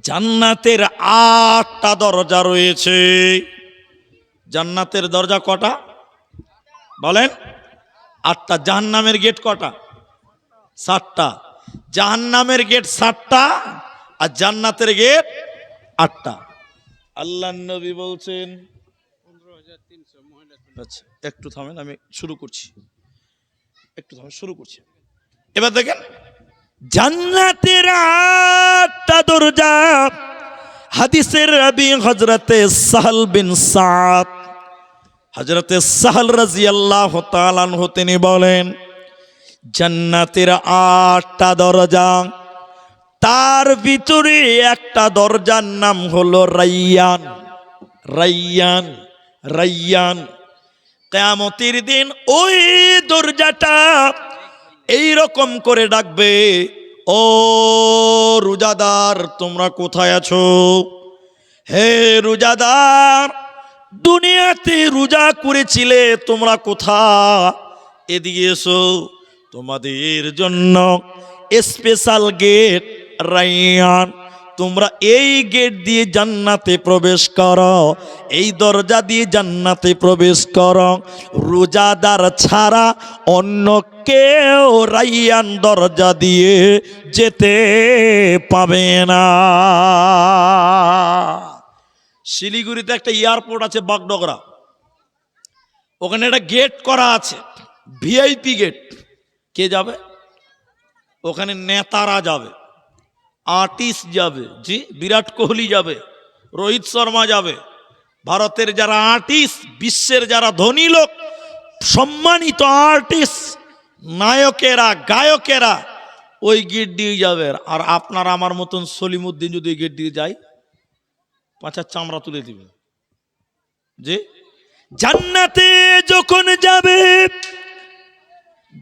জান্নাতের 8টা দরজা রয়েছে। জান্নাতের দরজা কটা বলেন? 8টা। জাহান্নামের গেট কটা? 7টা। জাহান্নামের গেট 7টা আর জান্নাতের গেট 8টা। আল্লাহর নবী বলছেন, আচ্ছা একটু থামেন, আমি শুরু করছি, একটু থামেন, শুরু করছি। এবার দেখেন জান্নাতের 8টা দরজা। হাদিসের রাবি হযরতে সাহল বিন সাদ, হযরতে সাহল রাদিয়াল্লাহু তাআলা আনহু তিনি বলেন জান্নাতের 8টা দরজা, তার ভিতরে একটা দরজার নাম হলো রাইয়ান। রাইয়ান, রাইয়ান। কিয়ামতের দিন ওই দরজাটা এই রকম করে ডাকবে, ও রোজাদার তোমরা কোথায় আছো? হে রোজাদার, দুনিয়াতে রোজা করেছিলে তোমরা কোথায়? এদিকে এসো, তোমাদের জন্য স্পেশাল গেট রাইয়ান। তোমরা এই গেট দিয়ে জান্নাতে প্রবেশ করো, এই দরজা দিয়ে জান্নাতে প্রবেশ করো। রোজাদার ছাড়া অন্য কেউ রাইয়ান দরজা দিয়ে যেতে পাবে না। শিলিগুড়িতে একটা এয়ারপোর্ট আছে বাগডগরা, ওখানে একটা গেট করা আছে, ভিআইপি গেট। কে যাবে ওখানে? নেতারা যাবে, আর্টিস্ট যাবে, জি বিরাট কোহলি যাবে, রোহিত শর্মা যাবে। ভারতের যারা আর্টিস্ট, বিশ্বের যারা ধনী লোক, সম্মানিত আর্টিস্ট, নায়কেরা, গায়কেরা ওই গেট দিয়ে যাবে। আর আপনার আমার মতন সলিমুদ্দিন যদি ওই গেট দিয়ে যায়, পাঁচার চামড়া তুলে দিবে। যে জান্নাতে যখন যাবে,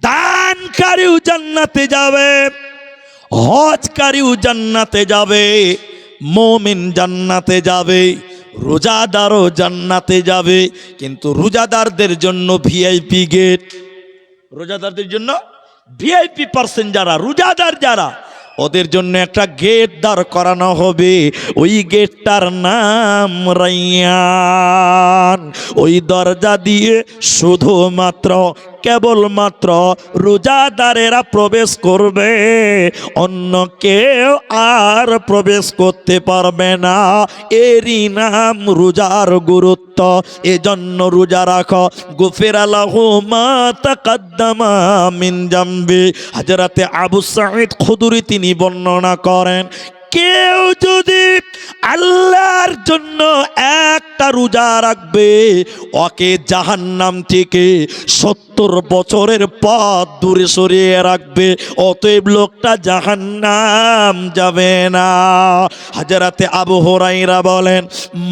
দানকারীও জান্নাতে যাবে, হজকারীও জান্নাতে যাবে, মুমিন জান্নাতে যাবে, রোজাদারও জান্নাতে যাবে, কিন্তু রোজাদারদের জন্য ভিআইপি গেট। রোজাদারদের জন্য ভিআইপি পার্সন যারা, রোজাদার যারা, ওদের জন্য একটা গেট দাঁড় করানো হবে। ওই গেটটার নাম রাইয়ান। ওই দরজা দিয়ে শুধুমাত্র কেবলমাত্র রোজাদারেরা প্রবেশ করবে, অন্য কেউ আর প্রবেশ করতে পারবে না। এরই নাম রোজার গুরুত্ব। এজন্য রোজা রাখো। গুফিরা লাহু মা তাকাদ্দামা মিন জামবি। হযরতে আবু সাঈদ খুদরি তিনি বর্ণনা করেন, কেউ যদি আল্লাহর জন্য একটা রোজা রাখবে, ওকে জাহান্নাম থেকে 70 বছরের পথ দূরে সরিয়ে রাখবে। অতএব লোকটা জাহান্নাম যাবে না। হযরতে আবু হুরায়রা বলেন,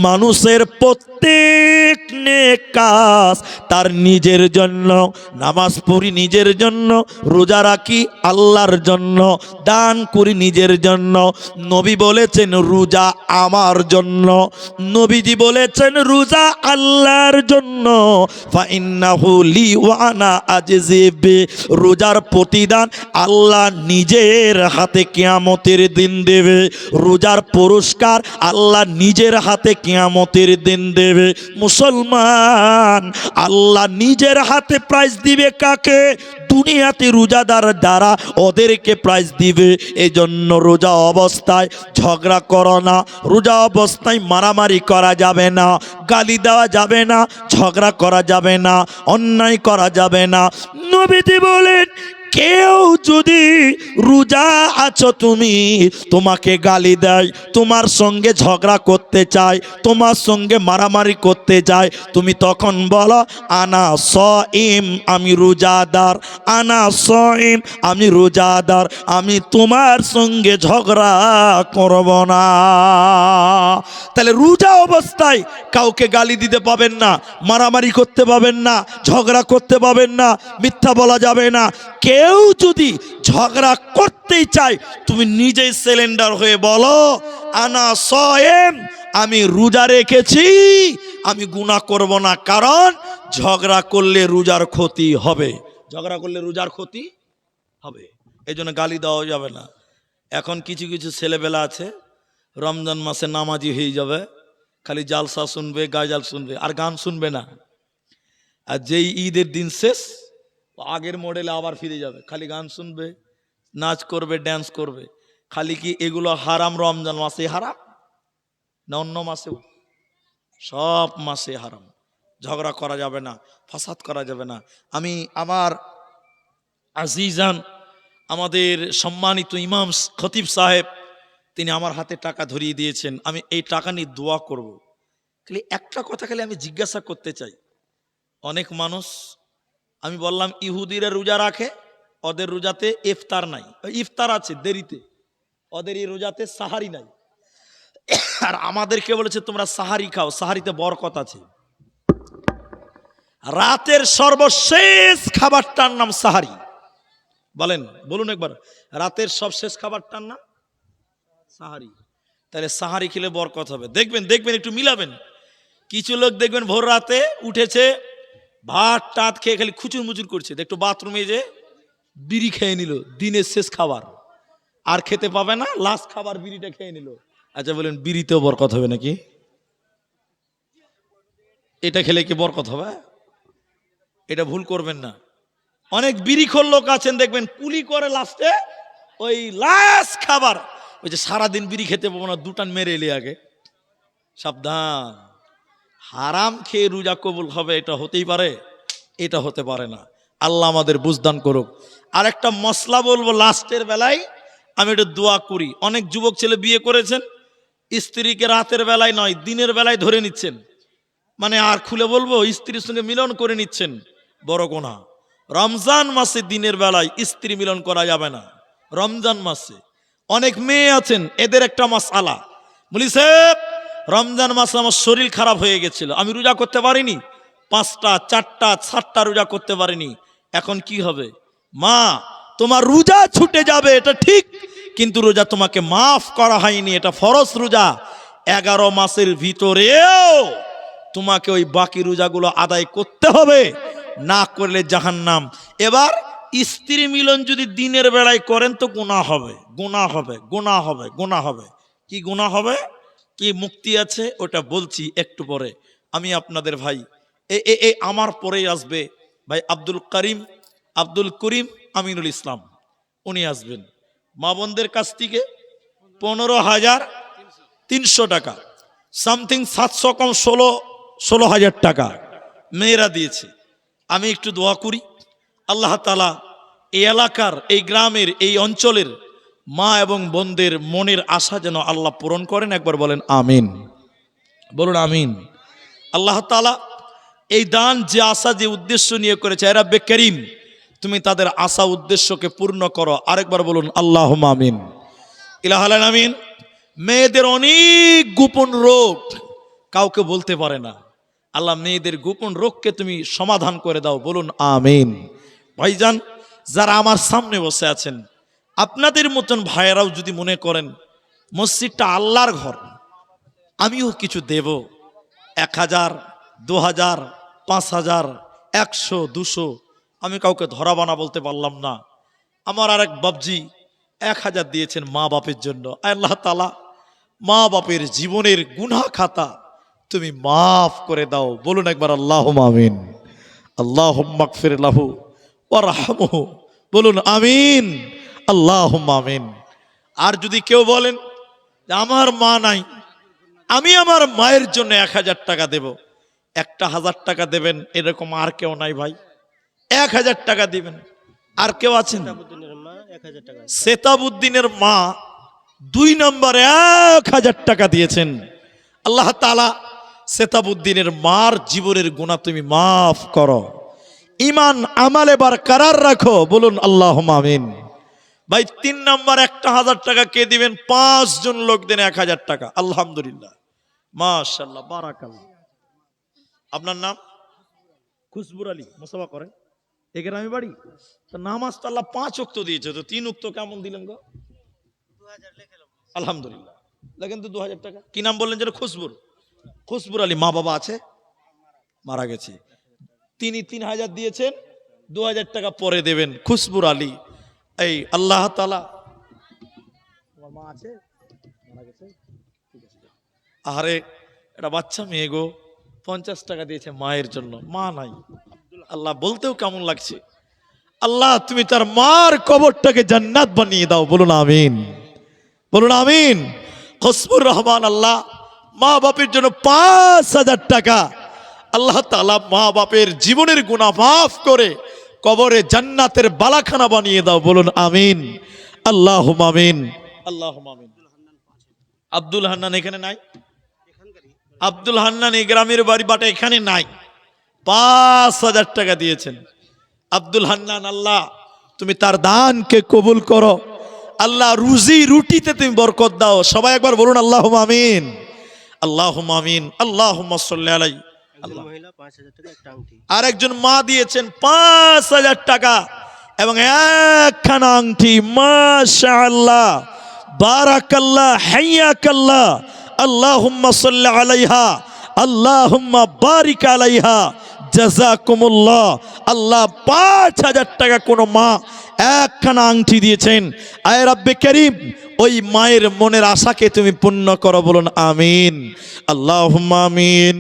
মানুষের প্রত্যেক নেক কাজ তার নিজের জন্য। নামাজ পড়ি নিজের জন্য, রোজা রাখি আল্লাহর জন্য, দান করি নিজের জন্য। নবী বলেছেন রোজা আমার জন্য, নবীজি বলেছেন রোজা আল্লাহর জন্য। ফাইন্নাহু লি ওয়া আনা আজজি বি। রোজার প্রতিদান আল্লাহ নিজের হাতে কিয়ামতের দিন দেবে। রোজার পুরস্কার আল্লাহ নিজের হাতে কিয়ামতের দিন দেবে। মুসলমান, আল্লাহ নিজের হাতে প্রাইজ দিবে কাকে? দুনিয়াতে রোজাদার দ্বারা ওদেরকে প্রাইজ দিবে। এই জন্য রোজা অবস্থায় ঝগড়া করো না, রোজা অবস্থায় মারামারি করা যাবে না, গালি দেওয়া যাবে না, ঝগড়া করা যাবে না, অন্যায় করা যাবে না। নবীজি বলেন, কেউ যদি রোজা আছো তুমি, তোমাকে গালি দেয়, তোমার সঙ্গে ঝগড়া করতে চায়, তোমার সঙ্গে মারামারি করতে চায়, তুমি তখন বলো আনা সাইম, আমি রোজাদার, আনা সাইম, আমি রোজাদার, আমি তোমার সঙ্গে ঝগড়া করব না। তাহলে রোজা অবস্থায় কাউকে গালি দিতে পাবেন না, মারামারি করতে পাবেন না, ঝগড়া করতে পাবেন না, মিথ্যা বলা যাবে না। কেউ যদি ঝগড়া করতেই চায়, তুমি নিজেই সিলিন্ডার হয়ে বলো আনা সায়েম, আমি রোজা রেখেছি, আমি গুনাহ করব না। কারণ ঝগড়া করলে রোজার ক্ষতি হবে, ঝগড়া করলে রোজার ক্ষতি হবে। এই জন্য গালি দেওয়া যাবে না। এখন কিছু কিছু ছেলেবেলা আছে রমজান মাসে নামাজি হয়ে যাবে, খালি জালসা শুনবে, গাজাল শুনবে, আর গান শুনবে না। আর যেই ঈদের দিন শেষ, আগের মডেলে আবার ফিরে যাবে, খালি গান শুনবে, নাচ করবে, ড্যান্স করবে। খালি কি এগুলো হারাম রমজান মাসে হারাম না অন্য মাসেও? সব মাসে হারাম। ঝগড়া করা যাবে না, ফাসাদ করা যাবে না। আমি আমার আজিজান, আমাদের সম্মানিত ইমাম খতিব সাহেব, তিনি আমার হাতে টাকা ধরিয়ে দিয়েছেন। আমি এই টাকা নিয়ে দোয়া করব। খালি একটা কথা খালি আমি জিজ্ঞাসা করতে চাই। অনেক মানুষ, আমি বললাম ইহুদিরা রোজা রাখে, ওদের রোজাতে ইফতার নাই, ইফতার আছে দেরিতে, ওদের এই রোজাতে সাহারি নাই। আর আমাদেরকে বলেছে তোমরা সাহারি খাও, সাহারিতে বরকত আছে। রাতের সর্বশেষ খাবারটার নাম সাহারি। বলেন, বলুন একবার, রাতের সবশেষ খাবারটার নাম সাহারি। তাহলে সাহারি খেলে বরকত হবে। দেখবেন দেখবেন একটু মিলাবেন। কিছু লোক দেখবেন ভোর রাতে উঠেছে, ভাত টাত খেয়ে খালি খুচুর মুচুর করছে, একটু বাথরুমে যে বিড়ি খেয়ে নিল, দিনের শেষ খাবার, আর খেতে পাবে না, লাস্ট খাবার বিড়িটা খেয়ে নিল। আচ্ছা বলেন, বিড়িতেও বরকত হবে নাকি? এটা খেলে কি বরকত হবে? এটা ভুল করবেন না। অনেক বিড়িখোর লোক আছেন দেখবেন, কুলি করে লাস্টে ওই লাস্ট খাবার, ওই যে সারাদিন বিড়ি খেতে পাবো না, দুটান মেরে এলে আগে। সাবধান, হারাম খেয়ে রোজা কবুল হবে এটা হতেই পারে? এটা হতে পারে না। আল্লাহ আমাদের বুঝদান করুক। আর একটা মশলা বলবো লাস্টের বেলায়, আমি এটা দোয়া করি। অনেক যুবক ছেলে বিয়ে করেছেন, স্ত্রীকে রাতের বেলায় নয় দিনের বেলায় ধরে নিচ্ছেন, মানে আর খুলে বলবো, স্ত্রীর সঙ্গে মিলন করে নিচ্ছেন, বড় গুনাহ। রমজান মাসে দিনের বেলায় স্ত্রী মিলন করা যাবে না। রমজান মাসে অনেক মেয়ে আছেন, এদের একটা মাসআলা, বলি সাহেব রমজান মাসে আমার শরীর খারাপ হয়ে গেছিল, আমি রোজা করতে পারিনি, 5টা 4টা 7টা রোজা করতে পারিনি, এখন কি হবে? মা, তোমার রোজা ছুটে যাবে এটা ঠিক, কিন্তু রোজা তোমাকে মাফ করা হয়নি, এটা ফরজ রোজা। 11 মাসের ভিতরেও তোমাকে ওই বাকি রোজাগুলো আদায় করতে হবে, না করলে জাহান্নাম। এবার স্ত্রী মিলন যদি দিনের বেলায় করেন তো গুনাহ হবে, গুনাহ হবে, গুনাহ হবে, গুনাহ হবে। কি গুনাহ হবে, কি মুক্তি আছে ওটা বলছি একটু পরে। আমি আপনাদের ভাই এ আমার পরেই আসবে ভাই আব্দুল করিম আমিনুল ইসলাম, উনি আসবেন। মা বোনদের কাছ থেকে 15,300 টাকা, সামথিং 700 কম 16,000 টাকা মেয়েরা দিয়েছে। আমি একটু দোয়া করি আল্লাহ তাআলা এই এলাকার, এই গ্রামের, এই অঞ্চলের মা এবং বোনদের মনের আশা যেন আল্লাহ পূরণ করেন। একবার বলেন আমিন, বলুন আমিন। আল্লাহ তাআলা এই দান যে আশা যে উদ্দেশ্য নিয়ে করেছে, এ রাব্বে করিম তুমি তাদের আশা উদ্দেশ্যকে পূর্ণ করো। আরেকবার বলুন আল্লাহুম্মা আমিন, ইলাহাল আমিন। মেয়েদের অনেক গোপন রোগ কাউকে বলতে পারে না, আল্লাহ মেয়েদের গোপন রোগকে তুমি সমাধান করে দাও, বলুন আমিন। ভাইজান যারা আমার সামনে বসে আছেন, আপনাদের মতন ভাইয়েরাও যদি মনে করেন মসজিদটা আল্লাহর ঘর, আমিও কিছু দেব, 1,000, 2,000, 5,000, 100, 200, আমি কাউকে ধরাবানা বলতে পারলাম না। আমার আরেক বাপজি 1,000 দিয়েছেন মা বাপের জন্য। আল্লাহ তাআলা মা বাপের জীবনের গুনাহ খাতা তুমি মাফ করে দাও, বলুন একবার আল্লাহুম্মা আমিন। আল্লাহুম্মা গফির লাহু ওয়ারহামহু, বলুন আমিন, আল্লাহুম্মা আমিন। আর যদি কেউ বলেন যে আমার মা নাই, আমি আমার মায়ের জন্য 1,000 টাকা দেব, 1,000 টাকা দেবেন, এরকম আর কেউ নাই ভাই, 1,000 টাকা দিবেন। আর কেউ আছেন? সেতাবউদ্দিনের মা 2 নম্বরে 1,000 টাকা দিয়েছেন। আল্লাহ তাআলা সেতাবউদ্দিনের মার জীবনের গুনাহ তুমি মাফ করো, ঈমান আমালে বারকরার রাখো, বলুন আল্লাহুম্মা আমিন। ভাই 3 নম্বর 1,000 টাকা কে দিবেন? 5 জন লোক দেন 1,000 টাকা। আলহামদুলিল্লাহ, মাশাআল্লাহ, বারাকাল্লাহ। আপনার নাম? খুশবুর আলী, মুসাফা করেন, এই গ্রামে বাড়ি। তো নামাজ তো আল্লাহ 5 ওয়াক্ত দিয়েছে, তো 3 ওয়াক্ত কেমন দিলেন গো? 2000 লিখলাম, আলহামদুলিল্লাহ। দেখেন তো 2000 টাকা। কি নাম বললেন যেন? খুশবুর আলী। মা বাবা আছে? মারা গেছে। তিনি 3,000 দিয়েছেন, 2,000 টাকা পরে দেবেন। খুশবুর আলী, এই আল্লাহ তাআলা, তোমার মা আছে? মারা গেছে, ঠিক আছে। আরে এটা বাচ্চা মেয়ে গো, 50 টাকা দিয়েছে মায়ের জন্য, মা নাই। আল্লাহ বলতেও কেমন লাগছে, আল্লাহ তুমি তার মার কবরটাকে জান্নাত বানিয়ে দাও, বলুন আমিন, বলুন আমিন। খুশবুর রহমান আল্লাহ মা বাপের জন্য 5,000 টাকা, আল্লাহ তাআলা মা বাপের জীবনের গুনাহ মাফ করে কবরে জান্নাতের বালাখানা বানিয়ে দাও, বলুন আমিন, আল্লাহুম্মা আমিন, আল্লাহুম্মা আমিন। আব্দুল হান্নান এখানে নাই? আব্দুল হান্নান এই গ্রামের বাড়ি, বাট এখানে নাই। 5,000 টাকা দিয়েছেন আব্দুল হান্নান। আল্লাহ তুমি তার দানকে কবুল করো, আল্লাহ রুজি রুটিতে তুমি বরকত দাও। সবাই একবার বলুন আল্লাহুম্মা আমিন, আল্লাহুম্মা আমিন, আল্লাহুম্মা সাল্লি আলাইহি। আর একজন মা দিয়েছেন 5,000 টাকা এবং একখানা আংটি, মাশাআল্লাহ, বারাকাল্লাহ, হাইয়াকাল্লাহ, আল্লাহুম্মা সাল্লি আলাইহা, আল্লাহুম্মা বারিক আলাইহা, জাযাকুমুল্লাহ। আল্লাহ 5,000 টাকা কোন মা একখানা আংটি দিয়েছেন। আয় রাব্বে করিম ওই মায়ের মনের আশাকে তুমি পূর্ণ করো, বলুন আমিন, আল্লাহুম্মা আমিন,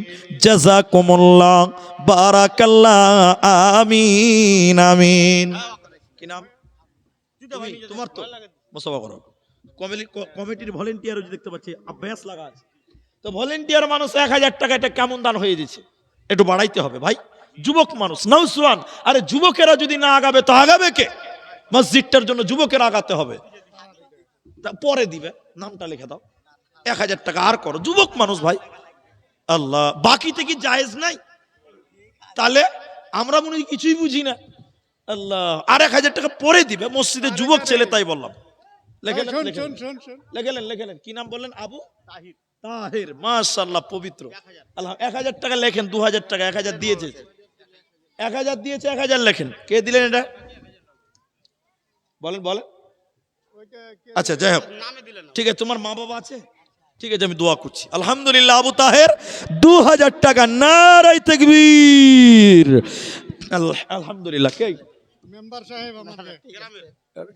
জাযাকুমুল্লাহ, বারাকাল্লাহ, আমিন আমিন। কি নাম তোমার? তো মুসাফা করো। কমিটির ভলেন্টিয়ারও দেখতে পাচ্ছি, অভ্যাস লাগা আছে। তো ভলেন্টিয়ার মানুষ 1,000 টাকা, এটা কেমন দান হয়ে যাচ্ছে, একটু বাড়াইতে হবে ভাই। যুবক মানুষ, নওজওয়ান, আরে যুবকেরা যদি না আগাবে তো আগাবে কে? মসজিদটার জন্য যুবকেরা আগাতে হবে, পরে দিবে, নামটা লিখে দাও, 1,000 টাকা আর করো, যুবক মানুষ ভাই। আল্লাহ, বাকিতে কি জায়েজ নাই? তাহলে আমরা মনে হয় কিছুই বুঝি না। আল্লাহ, আর 1,000 টাকা পরে দিবে, মসজিদের যুবক ছেলে, তাই বললাম। লেখেলেন। কি নাম বললেন? আবু তাহির, মাশাআল্লাহ, পবিত্র। আল্লাহ 1,000 টাকা লেখেন, 2,000 টাকা, 1,000 দিয়েছে, 1,000 দিয়েছে, 1,000 লেখেন। কে দিলেন এটা? বলেন। আচ্ছা যাই হোক, ঠিক আছে। তোমার মা বাবা আছে? ঠিক আছে, আমি দোয়া করছি। আলহামদুলিল্লাহ, আবু তাহের 2000 টাকা। নারায়ে তাকবীর। আলহামদুলিল্লাহ। কে মেম্বার সাহেব আমাদের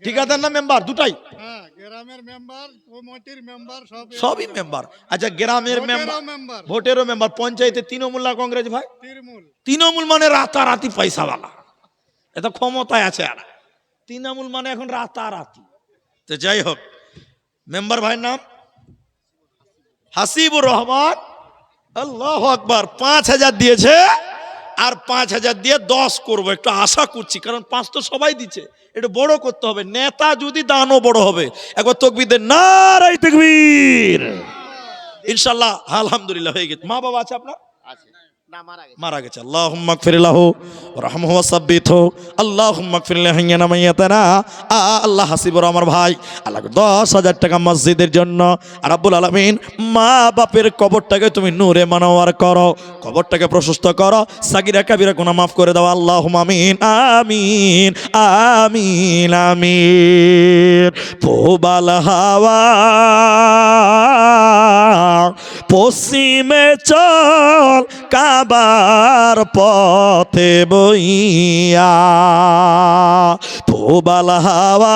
ঠিকাদার না মেম্বার? দুটাই, হ্যাঁ, গ্রামের মেম্বার, কমিটির মেম্বার, সবই মেম্বার। আচ্ছা, গ্রামের মেম্বার, মেম্বার, ভোটেরও মেম্বার। পঞ্চায়েতে তৃণমূল না কংগ্রেস ভাই? তৃণমূল। তৃণমূল মানে রাতারাতি পয়সাওয়ালা, এত ক্ষমতায় আছে। আর তৃণমূল মানে এখন রাতারাতি। তো যাই হোক, মেম্বার ভাইয়ের নাম হাসিবুর রহমান। আল্লাহু আকবার। 5000 দিয়েছে, আর 5000 দিয়ে 10 করবো, একটু আশা করছি, কারণ 5 তো সবাই দিচ্ছে, একটু বড় করতে হবে। নেতা যদি দানও বড় হবে। একবার তাকবীর দেন, নারায়ে তাকবীর। ইনশাআল্লাহ আলহামদুলিল্লাহ হয়ে গেছে। মা বাবা আছে আপনার? মারা গেছে। আল্লাহুম্মা গফির লাহু ওয়ারহামহু ওয়াসাব্বিতহু। আল্লাহুম্মা গফির লিহাইয়্যিনা মাইয়াতানা। আল্লাহ হাসিবুর আমার ভাই, আল্লাহ 10,000 টাকা মসজিদের জন্য। আর রাব্বুল আলামিন মা বাপের কবরটাকে তুমি নূরে মানওয়ার করো, কবরটাকে প্রশস্ত করো, সাগীরা কাবীরা গুনাহ মাফ করে দাও। আল্লাহুম্মা আমিন আমিন আমিন আমিন। পোবাল হাওয়া পশ্চিমে চল, কাবার পথে বইয়া। পোবাল হাওয়া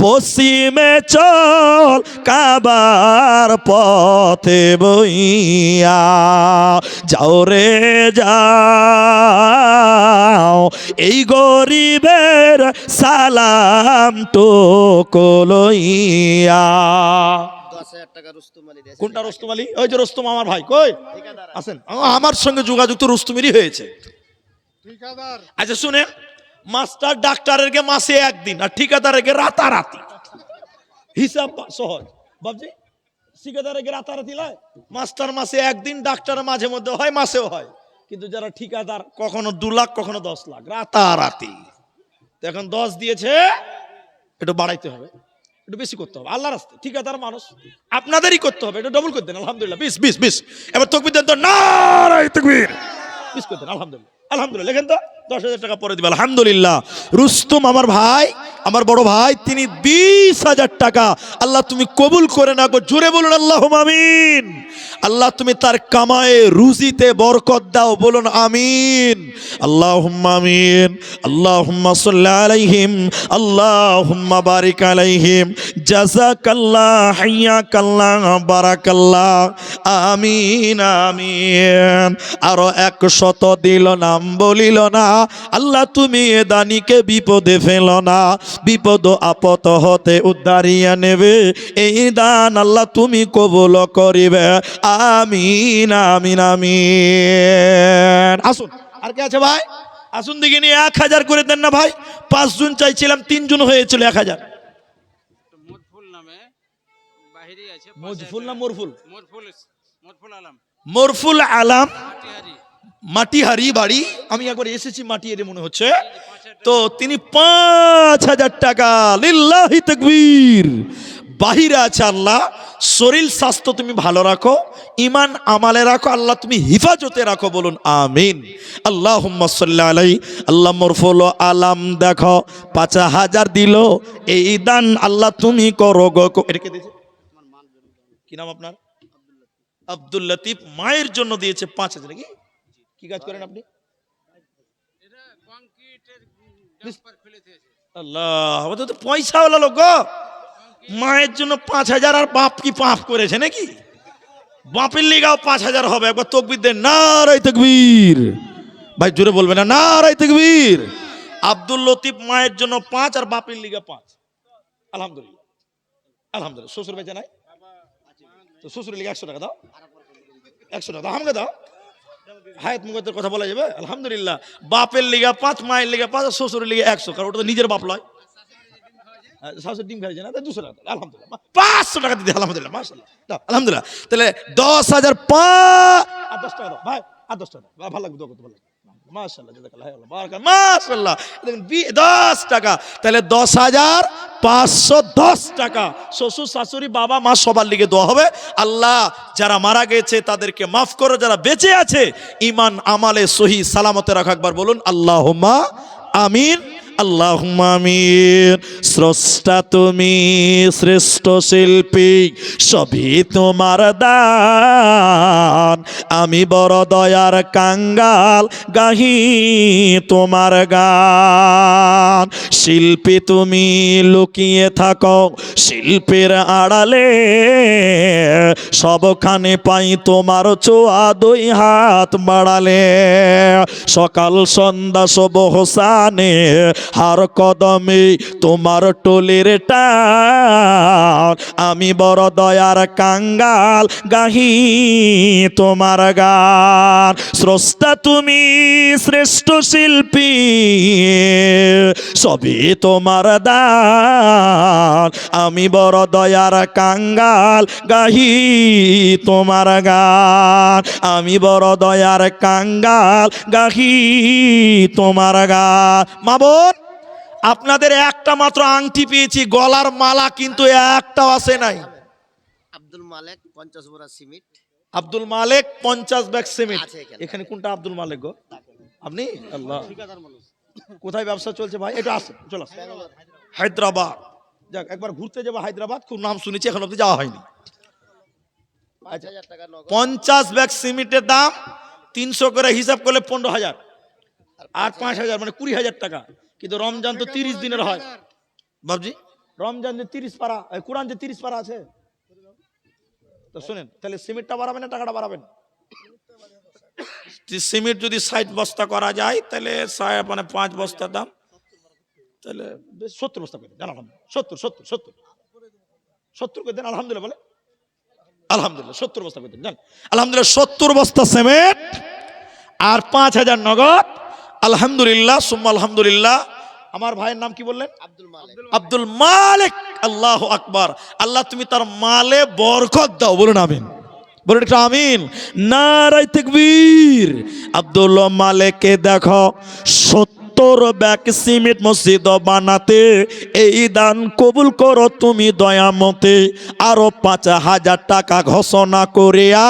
পশ্চিমে চল, কাবার পথে বইয়া। যাও রে যাও, এই গরিবের সালাম তো লইয়া। 10,000 টাকা রুস্তম আলী দিয়েছে। কোনটা রুস্তম আলী? ওই যে রুস্তম আমার ভাই, কই আছেন? আমার সঙ্গে যোগাযোগ তো রুস্তমেরই হয়েছে। ঠিকাদার আচ্ছা শুনেন, মাস্টার ডাক্তারের গে মাসে একদিন, আর ঠিকাদারের গে রাতারাতি। হিসাব সহজ বাবজি। ঠিকাদারের গে রাতারাতি লয়, মাস্টার মাসে একদিন, ডাক্তার মাঝে মধ্যে হয়, মাসেও হয়। কিন্তু যারা ঠিকাদার, কখনো 2 লাখ, কখনো 10 লাখ, রাতারাতি। তো এখন 10 দিয়েছে, একটু বাড়াইতে হবে, একটু বেশি করতে হবে আল্লাহর রাস্তায়। ঠিকাদার মানুষ, আপনাদেরই করতে হবে, একটু ডবল করে দেন। আলহামদুলিল্লাহ। 20। এবার তাকবীর দেন তো, নারায়ে তাকবীর। 20 করে দেন। আলহামদুলিল্লাহ আলহামদুলিল্লাহ। লেখেন তো, 10,000 টাকা পরে দিবে। আলহামদুলিল্লাহ। রুস্তম আমার ভাই, আমার বড় ভাই, তিনি 20,000 টাকা আল্লাহ তুমি কবুল করে না গো। জোরে বলুন আল্লাহুম্মা আমিন। আল্লাহ তুমি তার কামায়ে রুজিতে বরকত দাও, বলুন আমিন। আল্লাহুম্মা আমিন। আল্লাহুম্মা সাল্লি আলাইহিম, আল্লাহুম্মা বারিক আলাইহিম। জাযাকাল্লাহ, হাইয়াকাল্লাহ, বারাকাল্লাহ। আমিন আমিন। আরো 100 দিল, নাম বলিল না। আল্লাহ তুমি এ দানিকে বিপদে ফেলো না, বিপদ আপদ হতে উদ্ধারিয়া নেবে। এই দান আল্লাহ তুমি কবুল করিবে। আমিন আমিন আমিন। আসুন, আর কে আছে ভাই? আসুন দিকে নিয়ে 1000 করে দেন না ভাই। 5 জন চাইছিলাম, 3 জন হয়েছিল। 1000। মরফুল নামে বাহিরে আছে। মজফুল না মরফুল? মরফুল আলম, মরফুল আলাম, টিহারি। মাটিহারি বাড়ি। আমি একবার এসেছি মাটিহারি মনে হচ্ছে। তো তিনি 5,000 টাকা। লিল্লাহি তাকবীর। বাহিরে আছে। আল্লাহ শরীর স্বাস্থ্য তুমি ভালো রাখো, ইমান আমালে রাখো, আল্লাহ তুমি হিফাজতে রাখো, বলুন আমিন। আল্লাহুম্মা সাল্লি আলাইহি। আল্লাহ মরফুল আলাম দেখো 5,000 দিল। এই দান আল্লাহ তুমি করো গো। এটাকে দিয়েছে, কি নাম আপনার? আব্দুল লতিফ। মায়ের জন্য দিয়েছে 5,000। নাকি কি কাজ করেন আপনি? এটা কংক্রিটের ডাম্পার খুলে দিয়েছে। আল্লাহ, আমাদের তো পয়সাওয়ালা লোক গো। মায়ের জন্য 5,000, আর বাপ কি পাপ করেছে নাকি? বাপের লিগাও 5,000 হবে। একবার তাকবীর দেন, নারায়ে তাকবীর। ভাই জোরে বলবেন না, নারায়ে তাকবীর। আব্দুল লতিফ মায়ের জন্য 5, আর বাপের লিগা 5। আলহামদুলিল্লাহ আলহামদুলিল্লাহ। শ্বশুর বেঁচে নাই তো শ্বশুরের লিগে 100 টাকা দাও। 100 টাকা দাও, আমাকে দাও। হায়াত মুগতের কথা বলা যাবে? আলহামদুলিল্লাহ। বাপের লিগা 5, মায়ের লিগা 5, আর শ্বশুরের লিগা 100, কারণ ওটা তো নিজের বাপ লয়। শাশুড়ি ডিম খাইছে না, 200 টাকা। আলহামদুলিল্লাহ। 500 টাকা দিতে। আলহামদুলিল্লাহ, মাশাআল্লাহ। দাও আলহামদুলিল্লাহ। তাহলে 10,000 আর 10 টাকা দাও ভাই, আর 10 টাকা দাও। ভালো লাগবে, দোয়া করতে ভালো লাগবে। মাশাআল্লাহ, জাযাকাল্লাহ, বারাকাল্লাহ, মাশাআল্লাহ। দেখেন 10 টাকা, তাহলে 10,510 টাকা শ্বশুর শাশুড়ি বাবা মা সবার লিগে দোয়া হবে। আল্লাহ যারা মারা গেছে তাদেরকে মাফ করো, যারা বেঁচে আছে ইমান আমালে সহি সালামতে রাখো। একবার বলুন আল্লাহুম্মা আমিন আল্লাহুম্মা আমিন। স্রষ্টা তুমি, শ্রেষ্ঠ শিল্পী, সবই তোমার দান। আমি বড় দয়ার কাঙ্গাল, গাহি তোমার গান। শিল্পী তুমি লুকিয়ে থাকো শিল্পের আড়ালে, সবখানে পাই তোমার ছোঁয়া, দুই হাত বাড়ালে। সকাল সন্ধ্যা সব হোসানে, হার কদমে তোমার টোলের টান। আমি বড় দয়ার কাঙ্গাল, গাহি তোমার গান। স্রষ্টা তুমি, শ্রেষ্ঠ শিল্পী, সবই তোমার দান। আমি বড় দয়ার কাঙ্গাল, গাহি তোমার গান। আমি বড় দয়ার কাঙ্গাল, গাহি তোমার গান। মা বোন, আপনাদের একটা মাত্র আংটি পেয়েছি, গলার মালা কিন্তু একটাও আসে নাই। আব্দুল মালেক 50 বোরা সিমেন্ট আব্দুল মালেক 50 ব্যাগ সিমেন্ট। আছে এখানে। এখানে কোনটা আব্দুল মালেক গো? আপনি? আল্লাহ, কোথায় ব্যবসা চলছে ভাই? এটা আসো, চলো। হায়দ্রাবাদ। যাক, একবার ঘুরতে যাবো হায়দ্রাবাদ, খুব নাম শুনেছি, এখন অব্দি যাওয়া হয়নি। 5000 টাকা নগদ 50 ব্যাগ সিমেন্টের দাম 300 করে হিসাব করলে 15,000, আর 5,000 মানে 20,000 টাকা। কিন্তু রমজান তো 30 দিনের হয় বাবজি। রমজান যে 30 পারা, কোরআন যে 30 পারা আছে, তো শুনেন, তাহলে সিমেন্টটা বাড়াবেন না টাকাটা বাড়াবেন? সিমেন্ট যদি 60 বস্তা করা যায়, তাহলে মানে 5 বস্তার দাম, তাহলে 70 বস্তা করে দেন। আলহামদুলিল্লাহ, 70 করে দেন। আলহামদুলিল্লাহ বলে, আলহামদুলিল্লাহ 70 বস্তা করে দেন। জান, আলহামদুলিল্লাহ 70 বস্তা সিমেন্ট আর 5,000 নগদ। আলহামদুলিল্লাহ সুম্মা আলহামদুলিল্লাহ। আমার ভাইয়ের নাম কি বললেন? আব্দুল মালেক আব্দুল মালিক। আল্লাহু আকবার। আল্লাহ তুমি তার মালে বরকত দাও, বলুন আমিন, বলুন একটু আমিন। নারায়ে তাকবীর। আব্দুল মালেককে দেখো 70 ব্যাগ সিমেন্ট মসজিদ বানাতে, এই দান কবুল করো তুমি দয়ামতে। আরো 5,000 টাকা ঘোষণা করিয়া,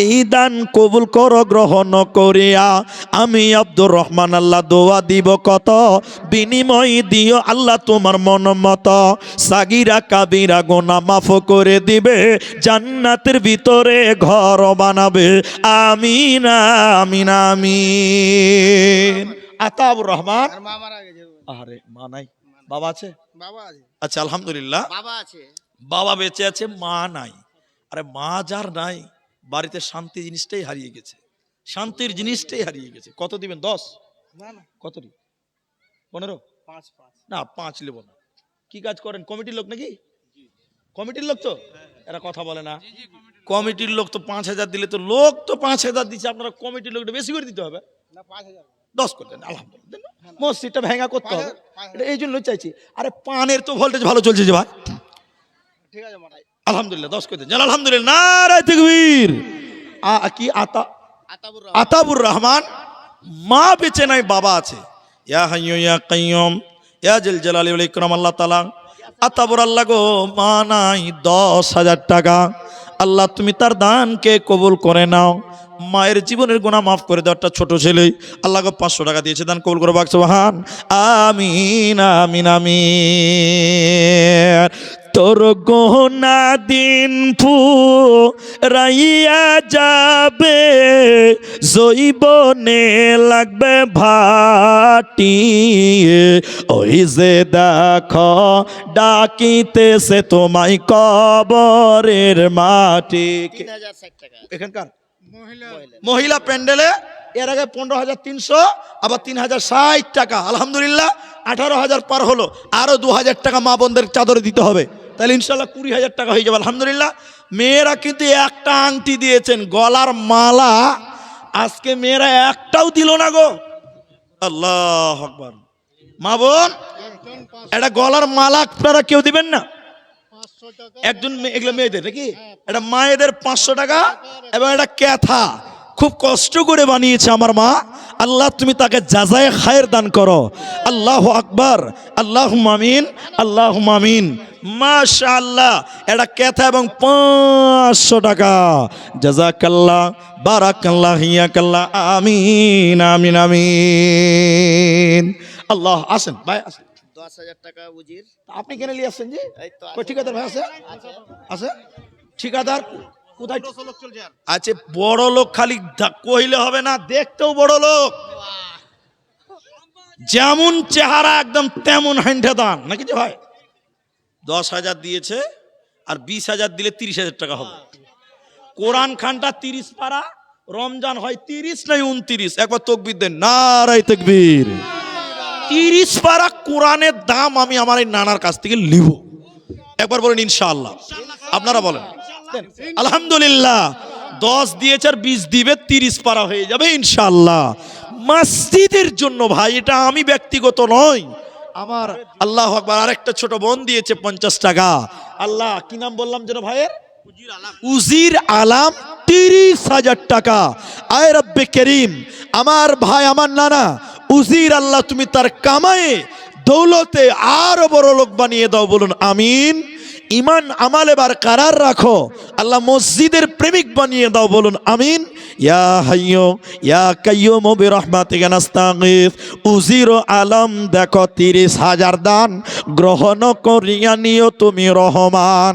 এই দান কবুল করো গ্রহণ করিয়া। আমি আব্দুর রহমান আল্লাহ দোয়া দিব কত, বিনিময় দিও আল্লাহ তোমার মন মতো। সাগিরা কাবিরা গুনাহ মাফ করে দিবে, জান্নাতের ভিতরে ঘর বানাবে। আমিন আমিন আমিন। আতাউর রহমান। আর মা মারা গেছে। আরে মা নাই, বাবা আছে? বাবা আছে, আচ্ছা আলহামদুলিল্লাহ, বাবা আছে। বাবা বেঁচে আছে, মা নাই। আরে মা যার নাই, বাড়িতে শান্তি জিনিসটাই হারিয়ে গেছে, শান্তির জিনিসটাই হারিয়ে গেছে। কত দিবেন? 10? না না, কত দিন? 15? 5 না 5 নেব না। কি কাজ করেন? কমিটির লোক নাকি? কমিটির লোক তো এরা কথা বলে না। কমিটির লোক তো 5,000 দিলে তো, লোক তো 5,000 দিচ্ছে, আপনারা কমিটির লোকটা বেশি করে দিতে হবে। না 5000 10 করে দেন। আলহামদুলিল্লাহ, মসজিদটা ভেঙা করতে হবে, এটা এই জন্য চাইছি। আরে পানের তো ভোল্টেজ ভালো চলছে যে ভাই। ঠিক আছে মারাই। আলহামদুলিল্লাহ 10 করে দেন। জান আলহামদুলিল্লাহ। নারায়ে তাকবীর। কি আতাবুর আতাবুর রহমান। মা বেঁচে নাই, বাবা আছে। ইয়া হাইয়্যু ইয়া কাইয়্যুম ইয়া জাল জালালি ওয়াল ইকরাম। আল্লাহ তাআলা আতাবুর আল্লাহ গো, মা নাই, 10,000 টাকা আল্লাহ তুমি তার দানকে কবুল করে নাও। মায়ের জীবনের গুনাহ মাফ করে দাও। একটা ছোট ছেলে আল্লাহ গো 500 টাকা দিয়েছে, দান কবুল করে বাক সুবহান। আমিন আমিন আমিন। তোর গোনা দিন ফুরাইয়া যাবে, জৈবনে লাগবে ভাটি। ওই যে দেখো ডাকিতেছে তোমায় কবরের মাটি। 3060 টাকা। এখানকার মহিলা মহিলা প্যান্ডেলে এর আগে 15,300, আবার 3,060 টাকা। আলহামদুলিল্লাহ 18,000 পার হলো। আরো 2,000 টাকা মা বোনদের চাদরে দিতে হবে, তাহলে ইনশাল্লাহ 20,000 টাকা হয়ে যাবে। আলহামদুলিল্লাহ। মেয়েরা কিন্তু একটা আংটি দিয়েছেন, গলার মালা আজকে মেয়েরা একটাও দিল না গো। আল্লাহু আকবার। মা বোন, একজন এটা গলার মালা আপনারা কেউ দিবেন না? 500 টাকা একজন এগুলো মেয়েদের নাকি, এটা মায়েদের 500 টাকা, এবং এটা ক্যাথা খুব কষ্ট করে বানিয়েছে আমার মা। আল্লাহ তুমি তাকে জাযায়ে খায়ের দান করো। আল্লাহু আকবার, আল্লাহুম্মা আমিন, আল্লাহুম্মা আমিন। মাশাআল্লাহ, এটা ক্যাথা এবং 500 টাকা। জাযাকাল্লাহ, বারাকাল্লাহ, হিয়াকাল্লাহ। আমিন আমিন আমিন। আল্লাহ, আসেন ভাই আসেন। 10,000 টাকা উজির। আপনি কেন নিয়ে আসছেন জি? এই তো কই ঠিকাদার ভাই আছে? আছে ঠিকাদার কোথায়? লোক চলছে আর আছে বড় লোক, খালি কইলে হবে না, দেখতেও বড় লোক, যেমন চেহারা একদম তেমন হাইন্ডা দান নাকি যে ভাই? 10,000 দিয়েছে আর 20,000 দিলে 30,000 টাকা হবে। কোরআন খানটা 30 পারা, রমজান হয় 30 নাই 29। একবার তাকবীর দেন, নারায়ে তাকবীর। 30 পারা কোরআনের দাম আমি আমার এই নানার কাছ থেকে নিব। একবার বলেন ইনশাআল্লাহ। আপনারা বলেন দেন। আলহামদুলিল্লাহ। 10 দিয়েছে আর 20 দিবে, 30 পারা হয়ে যাবে ইনশাআল্লাহ। মসজিদের জন্য ভাই, এটা আমি ব্যক্তিগত নয়, আমার আল্লাহু আকবার। আরেকটা ছোট বোন দিয়েছে 50 টাকা। আল্লাহ, কি নাম বললাম যেন ভাইয়ের? উজির আলাম 30,000 টাকা। আয় রব্বে করিম, আমার ভাই, আমার নানা উজির, আল্লাহ তুমি তার কামায়ে দৌলতে আরো বড় লোক বানিয়ে দাও, বলুন আমিন। ইমান আমালে বারকরার রাখো, আল্লাহ মসজিদের প্রেমিক বানিয়ে দাও, বলুন আমিন। ইয়া হাইয়্যু ইয়া কাইয়্যুম বিরহমাতিকা নাস্তাগীথ। উজির আলম দেখো 30,000 দান গ্রহণ করিয়া নিও তুমি রহমান।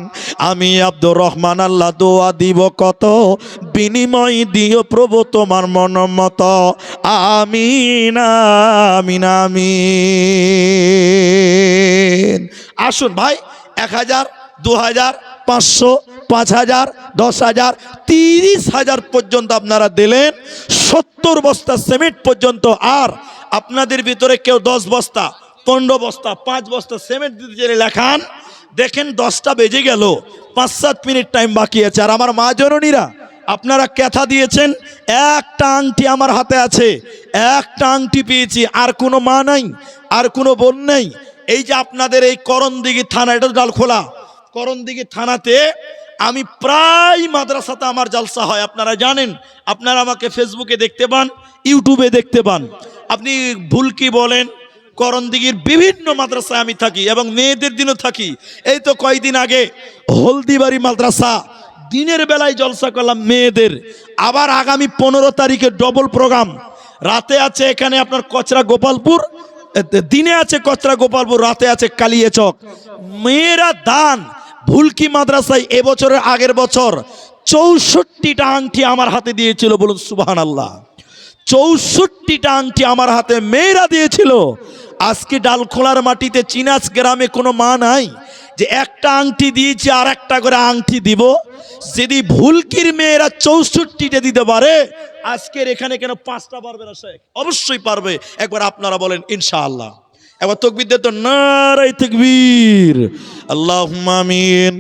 আমি আব্দুর রহমান, আল্লাহ দোয়া দিব কত, বিনিময় দিও প্রভু তোমার মন মতো। আমিন আমিন আমিন। আসুন ভাই, 1,000, 2,000, 500, 5,000, 10,000, 30,000 পর্যন্ত আপনারা দিলেন, 70 বস্তা সিমেন্ট পর্যন্ত। আর আপনাদের ভিতরে কেউ 10 বস্তা, 15 বস্তা, 5 বস্তা সিমেন্ট দিতে চাইলে লেখান। দেখেন 10টা বেজে গেল, 5-7 মিনিট টাইম বাকি আছে। আর আমার মা জননীরা, আপনারা কথা দিয়েছেন, একটা আংটি আমার হাতে আছে, একটা আংটি পেয়েছি, আর কোনো মা নাই, আর কোনো বোন নেই। এই যে আপনাদের এই করণদিঘি থানা, এটা ডালখোলা করণদিঘি থানাতে আমি প্রায় মাদ্রাসাতে আমার জালসা হয়, আপনারা জানেন। আপনারা আমাকে ফেসবুকে দেখতে পান, ইউটিউবে দেখতে পান। আপনি ভুলকি বলেন, করণদিঘির বিভিন্ন মাদ্রাসায় আমি থাকি এবং মেয়েদের দিনও থাকি। এই তো কয়েকদিন আগে হলদিবাড়ি মাদ্রাসা দিনের বেলায় জলসা করলাম মেয়েদের। আবার আগামী 15 তারিখে ডবল প্রোগ্রাম। রাতে আছে এখানে আপনার কচরা গোপালপুর, দিনে আছে কচরা গোপালপুর, রাতে আছে কালিয়াচক। মেয়েরা দান ভুলকি মাদ্রাসায় এবছরের আগের বছর 64টা আংটি আমার হাতে দিয়েছিল, বলুন সুবহানাল্লাহ। 64টা আংটি আমার হাতে মেয়েরা দিয়েছিল। আজকে ডালখোলার মাটিতে চিনাচ গ্রামে কোনো মা নাই যে একটা আংটি দিয়েছি আর একটা করে আংটি দিব। যদি ভুলকির মেয়েরা 64টা দিতে পারে, আজকের এখানে কেন 5টা পারবে না? শেখ অবশ্যই পারবে। একবার আপনারা বলেন ইনশাআল্লাহ। একবার তাকবীর দে তো, নারায়ে তাকবীর, আল্লাহুম্মা আমিন।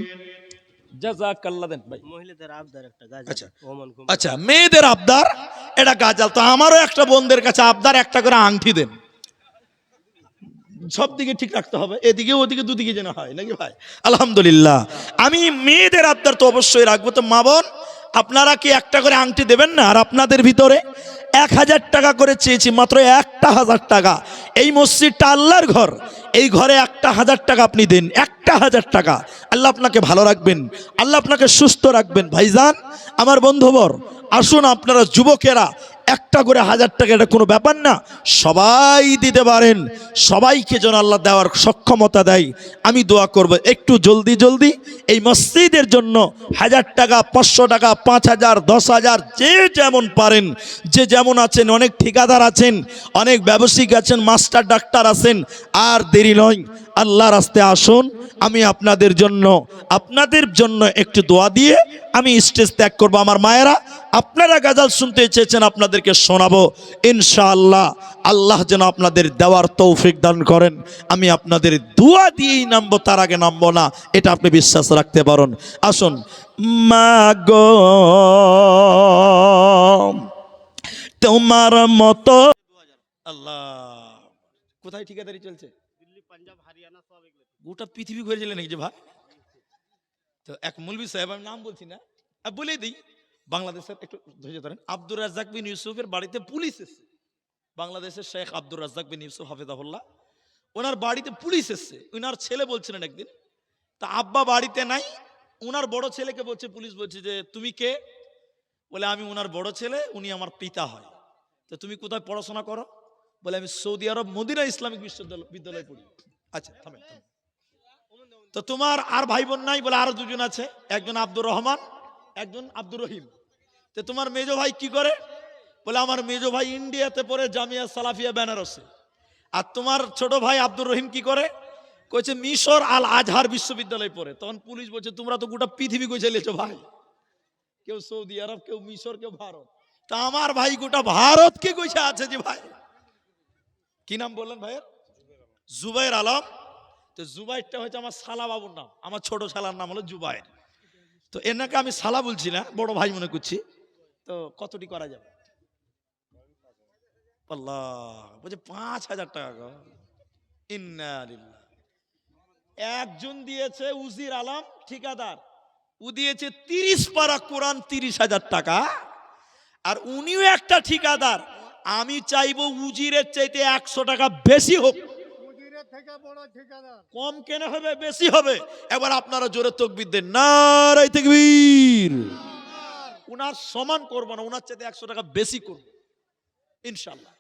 জাযাকাল্লাহ দেন ভাই। মহিলাদের আবদার একটা গাছ। আচ্ছা আচ্ছা, মেয়েদের আবদার এটা গাজাল। তো আমারও একটা বোনদের কাছে আবদার, একটা করে আংটি দেন। সব দিকে ঠিক রাখতে হবে, এদিকে ওদিকে দুদিকে যেন হয় নাকি ভাই? আলহামদুলিল্লাহ। আমি মেয়েদের আবদার তো অবশ্যই রাখবো। তো মা বোন, আপনারা কি একটা করে আংটি দেবেন না? আর আপনাদের ভিতরে 1,000 টাকা করে চেয়েছি, মাত্র 1,000 টাকা। এই মসজিদটা আল্লাহর ঘর, এই ঘরে 1,000 টাকা আপনি দেন, 1,000 টাকা। আল্লাহ আপনাকে ভালো রাখবেন, আল্লাহ আপনাকে সুস্থ রাখবেন। ভাইজান, আমার বন্ধুবর, আসুন আপনারা যুবকেরা একটা করে 1,000 টাকা, এটা কোনো ব্যাপার না, সবাই দিতে পারেন। সবাইকে যেন আল্লাহ দেওয়ার সক্ষমতা দেয়। আমি দোয়া করব একটু জলদি জলদি এই মসজিদের জন্য 1,000 টাকা, 500 টাকা, 5,000, 10,000, যে যেমন পারেন, যে যেমন আছেন। অনেক ঠিকাদার আছেন, অনেক ব্যবসায়িক আছেন, মাস্টার ডাক্তার আছেন। আর দেরি নয়, আল্লাহ রাস্তায় আসুন। আমি আপনাদের জন্য একটু দোয়া দিয়ে আমি স্টেজ ত্যাগ করবো। আমার মায়েরা, আপনারা গাজাল শুনতে চেয়েছেন, আপনাদেরকে শোনাবো ইনশাআল্লাহ। আল্লাহ যেন আপনাদের দেওয়ার তৌফিক দান করেন। আমি আপনাদের দোয়া দিয়েই নামবো, তার আগে নামবো না, এটা আপনি বিশ্বাস রাখতে পারেন। আসুন। মাগো তোমার মতো, আল্লাহ, কোথায় ঠিকাদারি চলছে? দিল্লি, পাঞ্জাব, হরিয়ানা সব এগুলো। গোটা পৃথিবী ঘুরেছিলেন নাকি যে ভাই? তো এক মৌলভী সাহেব, আমি নাম বলছি না, বলে দিই, বাংলাদেশের, একটু ধৈর্য ধরেন, আব্দুর রাজ্জাক বিন ইউসুফের বাড়িতে পুলিশ এসছে। বাংলাদেশের শেখ আব্দুর রাজ্জাক বিন ইউসুফ হাফেজাহুল্লাহ, ওনার বাড়িতে পুলিশ এসছে। ওনার ছেলে বলছিলেন একদিন, তা আব্বা বাড়িতে নাই, ওনার বড় ছেলেকে বলছে, পুলিশ বলছে যে তুমি কে? বলে আমি ওনার বড় ছেলে, উনি আমার পিতা হয়। তো তুমি কোথায় পড়াশোনা করো? বলে আমি সৌদি আরব মদিনা ইসলামিক বিশ্ববিদ্যালয়ে পড়ি। আচ্ছা থামেন। তো তোমার আর ভাই বোন নাই? বলে আরো দুজন আছে, একজন আব্দুর রহমান, একজন আব্দুর রহিম। তো তোমার মেজো ভাই কি করে? বলে আমার মেজো ভাই ইন্ডিয়াতে পড়ে জামিয়া সালাফিয়া বেনারসে। আর তোমার ছোট ভাই আব্দুর রহিম কি করে? কইছে মিশর আল আজহার বিশ্ববিদ্যালয়ে পড়ে। তখন পুলিশ বলছে তোমরা তো গোটা পৃথিবী কইছে লেছো ভাই, কেউ সৌদি আরব, কেউ মিশর, কেউ ভারত। তা আমার ভাই গোটা ভারতকে কইছে আছে যে ভাই। কি নাম বললেন ভাইয়ের? জুবাইর আলম। তো জুবাইরটা হচ্ছে আমার শালা বাবুর নাম, আমার ছোট শালার নাম হলো জুবাইর। তো এনাকে আমি শালা বলছি না, বড় ভাই মনে করছি। তো কতটি করা যাবে? আল্লাহ বলছে 5,000 টাকা গো। ইন্না লিল্লাহ। একজন দিয়েছে উজির আলম ঠিকাদার, ও দিয়েছে 30 পারা কোরআন 30,000 টাকা। আর উনিও একটা ঠিকাদার। আমি চাইবো উজিরের চাইতে 100 টাকা বেশি হোক। মুদিরের থেকে বড় ঠিকাদার। কম কেন হবে, বেশি হবে। এবার আপনারা জোরে তাকবীর দেন, নারে তাকবীর। উনার সমান করবো না, উনার চাইতে 100 টাকা বেশি করবো ইনশাআল্লাহ।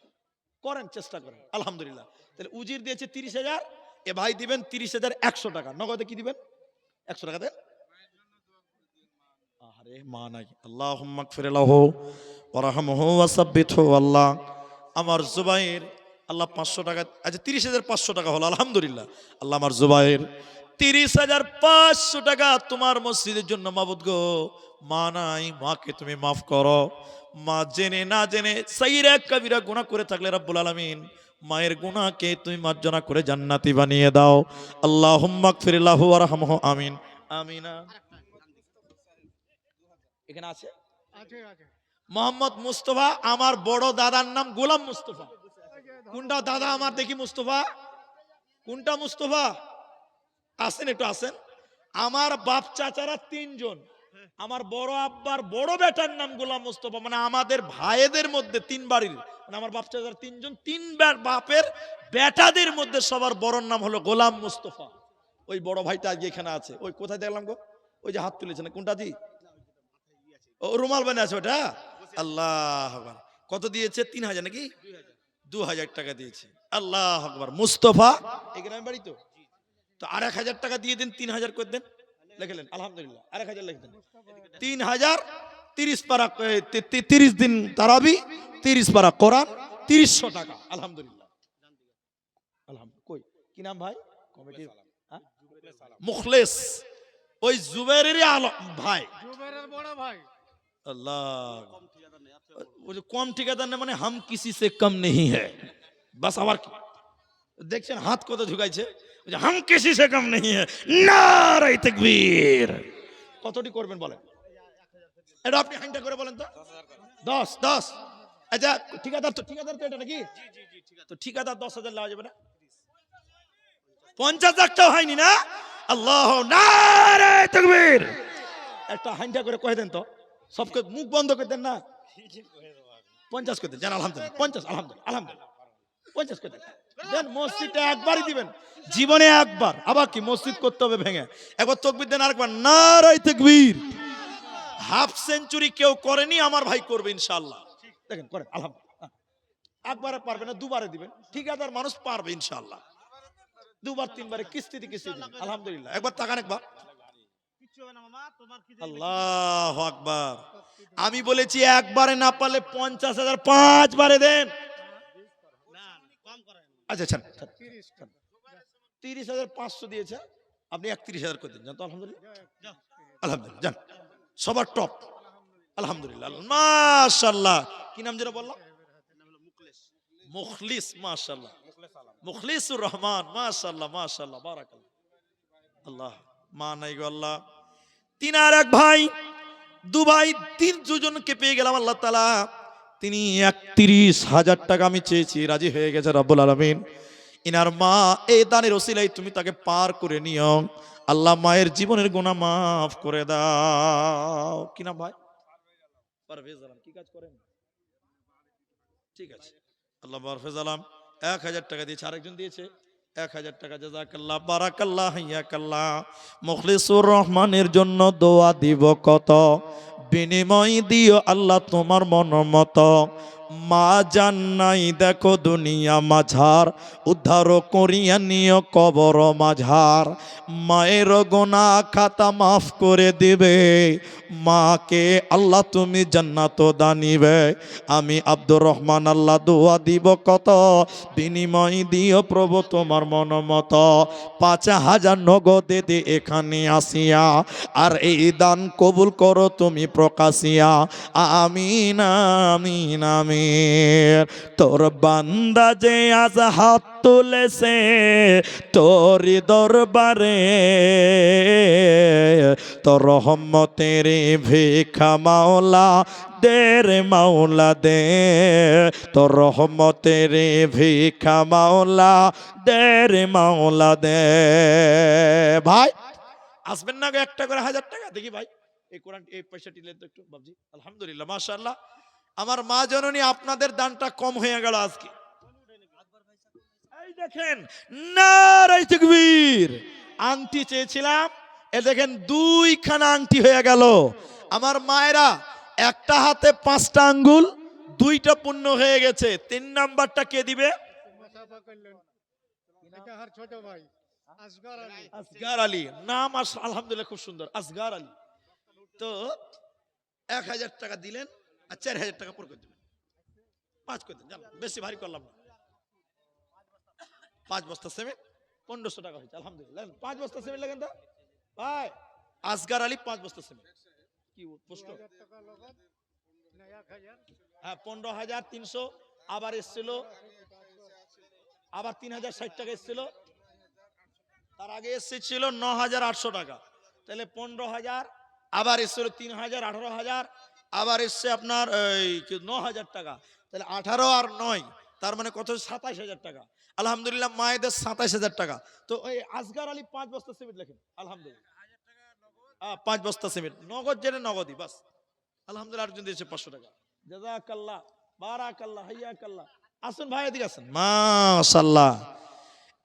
করেন, চেষ্টা করেন। আলহামদুলিল্লাহ। তাহলে উজির দিয়েছে 30,000, এ ভাই দিবেন 30,100 টাকা নগদে। কি দিবেন? 100 টাকা দেন। আরে মা নাই। আল্লাহুম্মা গফির লাহু ওয়ারহামহু ওয়াসাব্বিতহু। আল্লাহ আমার জুবাইর, আল্লাহ 500 টাকা, আচ্ছা 30,500 টাকা হলো আলহামদুলিল্লাহ। আল্লাহ আমার জুবাইর 30,500 টাকা তোমার মসজিদের জন্য মাবুদ গো। মা নাই, মাকে তুমি মাফ করো। মা জেনে না জেনে সাইরা কবিরা গুনাহ করে থাকলে রব্বুল আলামিন মায়ের গুনাহকে তুমি মার্জনা করে জান্নাতি বানিয়ে দাও। আল্লাহুম্মা গফির লাহু ওয়ারহামহু। আমিন আমিনা। এখানে আছে আছে আছে। মোহাম্মদ মুস্তফা, আমার বড় দাদার নাম গোলাম মুস্তফা। কোনটা দাদা আমার দেখি? মুস্তফা কোনটা? মুস্তফা আসেন, একটু আসেন। আমার বাপ চাচারা 3 জন। আমার বড় আব্বার বড় বেটার নাম গোলাম মুস্তফা। মানে আমাদের ভাইদের মধ্যে 3 বাড়ির, মানে আমার বাপ চাচার 3 জন, 3 বাপের বেটাদের মধ্যে সবার বড় নাম হলো গোলাম মুস্তফা। ওই বড় ভাইটা আজকে এখানে আছে। ওই কোথায় দেখলাম গো? ওই যে হাত তুলেছেন, কোনটা জি? ও রুমাল বানিয়ে আছে ওটা। আল্লাহ আকবার। কত দিয়েছে? 3,000 নাকি 2,000 টাকা দিয়েছে। আল্লাহ আকবার। মুস্তফা এই গ্রামের বাড়ি তো। তো 1,000 টাকা দিয়ে দেন, 3,000 করে দেন। লিখলেন আলহামদুলিল্লাহ। 1,000 লিখে দেন। 3,000 30 পারা 30 দিন তারাবি, 30 পারা কোরআন, 300 টাকা আলহামদুলিল্লাহ। আলহামদুলিল্লাহ। কই কি নাম ভাই কমিটির? মুখলেস। ওই জুবাইরের ভাই, জুবাইরের বড় ভাই। अल्लाह। वो जो कम ठेकेदार ने माने हम किसी से कम नहीं है बस। আবার কি দেখছেন হাত কত ঝুকাইছে? हम किसी से कम नहीं है। নারে তাকবীর। কতটি করবেন বলেন? এটা আপনি হাইন্ডা করে বলেন তো। 10। আচ্ছা ঠিকাদার তো এটা নাকি? তো ঠিকাদার 10,000 লাগানো যাবে না? 50,000 টাকা হয়নি না? আল্লাহ নারে তাকবীর। একটা হাইন্ডা করে কয়ে দেন তো। সবকে মুখ বন্ধ করে দেন না। 50 করে দেন। আলহামদুলিল্লাহ 50। আলহামদুলিল্লাহ আলহামদুলিল্লাহ 50 করে দেন। মসজিদে একবারই দিবেন, জীবনে একবার। আবার কি মসজিদ করতে হবে ভেঙে? একবার তাকবীর দেন, আরেকবার নারে তাকবীর। হাফ সেঞ্চুরি কেউ করেনি, আমার ভাই করবে ইনশাআল্লাহ। দেখেন করেন আলহামদুলিল্লাহ। একবারে পারবে না, দুবারে দিবেন। ঠিকাদার মানুষ পারবে ইনশাআল্লাহ। 2বার 3বারে কিস্তিতে দিবেন আলহামদুলিল্লাহ। একবার তাকান একবার। আল্লাহু আকবার। আমি বলেছি একবারে না পারলে 50,000 5 বারে দেন। আচ্ছা 30,500 দিয়েছে, আপনি 31,000 করে দিন। জান তো আলহামদুলিল্লাহ। আলহামদুলিল্লাহ জান। সবার টপ আলহামদুলিল্লাহ মাশাআল্লাহ। কি নাম যেটা বললাম? মুখলিস। মাশাআল্লাহ মুখলিসুর রহমান। মাশাআল্লাহ মাশাআল্লাহ বারাকাল্লাহ। আল্লাহ মা নাই গো আল্লাহ। 3 আর 1 ভাই, 2 ভাই, 3 দুজনকে পেয়ে গেলাম আল্লাহ তাআলা। তিনি 31,000 টাকা আমি চেয়েছি, রাজি হয়ে গেছে রব্বুল আলামিন। ইনার মা এই দানের ওসিলায় তুমি তাকে পার করে নিও আল্লাহ। মায়ের জীবনের গুনাহ মাফ করে দাও। কি নাম ভাই? পারভেজ আলম। কি কাজ করেন? ঠিক আছে আল্লাহ। পারভেজ আলম 1,000 টাকা দিয়েছে। আরেকজন দিয়েছে 1,000 টাকা। জাযাকাল্লাহ বারাকাল্লাহ হাইয়াকাল্লাহ। মুখলিসুর রহমানের জন্য দোয়া দিব কত, বিনিময় দিও আল্লাহ তোমার মন মতো। মা জান্নাই দেখো দুনিয়া মাঝার, উদ্ধার করিয়া নিয় কবর মাঝার। মায়ের গোনা খাতা মাফ করে দিবে, মাকে আল্লাহ তুমি জান্নাত দানিবে। আমি আব্দুর রহমান আল্লাহ দোয়া দিব কত, বিনিময় দিও প্রভু তোমার মন মতো। 5,000 নগদে দে এখানে আসিয়া, আর এই দান কবুল করো তুমি প্রকাশিয়া। আমিন আমিন আমিন। তোর বান্দা যে আজ হাত তুলেছে তোরি দরবারে, তোর রহমতের ভিক্ষা মাওলা দে রে মাওলা দে, তোর রহমতের ভিক্ষা মাওলা দে রে মাওলা দে। ভাই আসবেন না গো, একটা করে 1000 টাকা দেখি ভাই। এই কোরআন এই পয়সাটি লেন তো একটু বাবজি। আলহামদুলিল্লাহ মাশাআল্লাহ, আমার মা জননী আপনাদের দানটা কম হয়ে গেল আজকে। এই দেখেন নারায়ে তাকবীর, আংটি চেয়েছিলাম, এ দেখেন 2খানা আংটি হয়ে গেল। আমার মায়েরা একটা হাতে 5টা আঙ্গুল, 2টা পূর্ণ হয়ে গেছে। 3 নাম্বারটা কে দিবে? মুসাফা করলেন এটা আর ছোট ভাই আসগর আলী। আসগার আলী নাম, আলহামদুলিল্লাহ খুব সুন্দর, আসগার আলী। তো 1000 টাকা দিলেন, আর 4000 টাকা পর করে দিবেন। 5 করে দেন, জানো বেশি ভারী করলাম না। 5 বস্তা সিমেন্ট 1500 টাকা হয়েছে, আলহামদুলিল্লাহ। 5 বস্তা সিমেন্ট লাগেন তো ভাই। আসগার আলী 5 বস্তা সিমেন্ট। কি প্রশ্ন? 2000 টাকা লগত না 1000? হ্যাঁ 15,300, আবার এসেছিল, আবার 3060 টাকা এসেছিল, তার আগে এসেছিল 9,800 টাকা। তাহলে 15,000, আবার এসেছিল 3,000, 18,000, আবার এসছে আপনার 9,000 টাকা। তাহলে 18 আর 9, তার মানে কত? 27,000 টাকা। আলহামদুলিল্লাহ মায়েদের 27,000 টাকা। তো ওই আসগার আলী 5 বস্তা সিমেন্ট লেখেন, আলহামদুলিল্লাহ। 5 বস্তা সিমেন্ট নগদ, যেটা নগদই বাস। আলহামদুলিল্লাহ আরেকজন দিয়েছে 500 টাকা। জাযাকাল্লাহ, বারাকাল্লাহ, হাইয়াকাল্লাহ। আসুন ভাই এদিকে আসুন। মাশাআল্লাহ।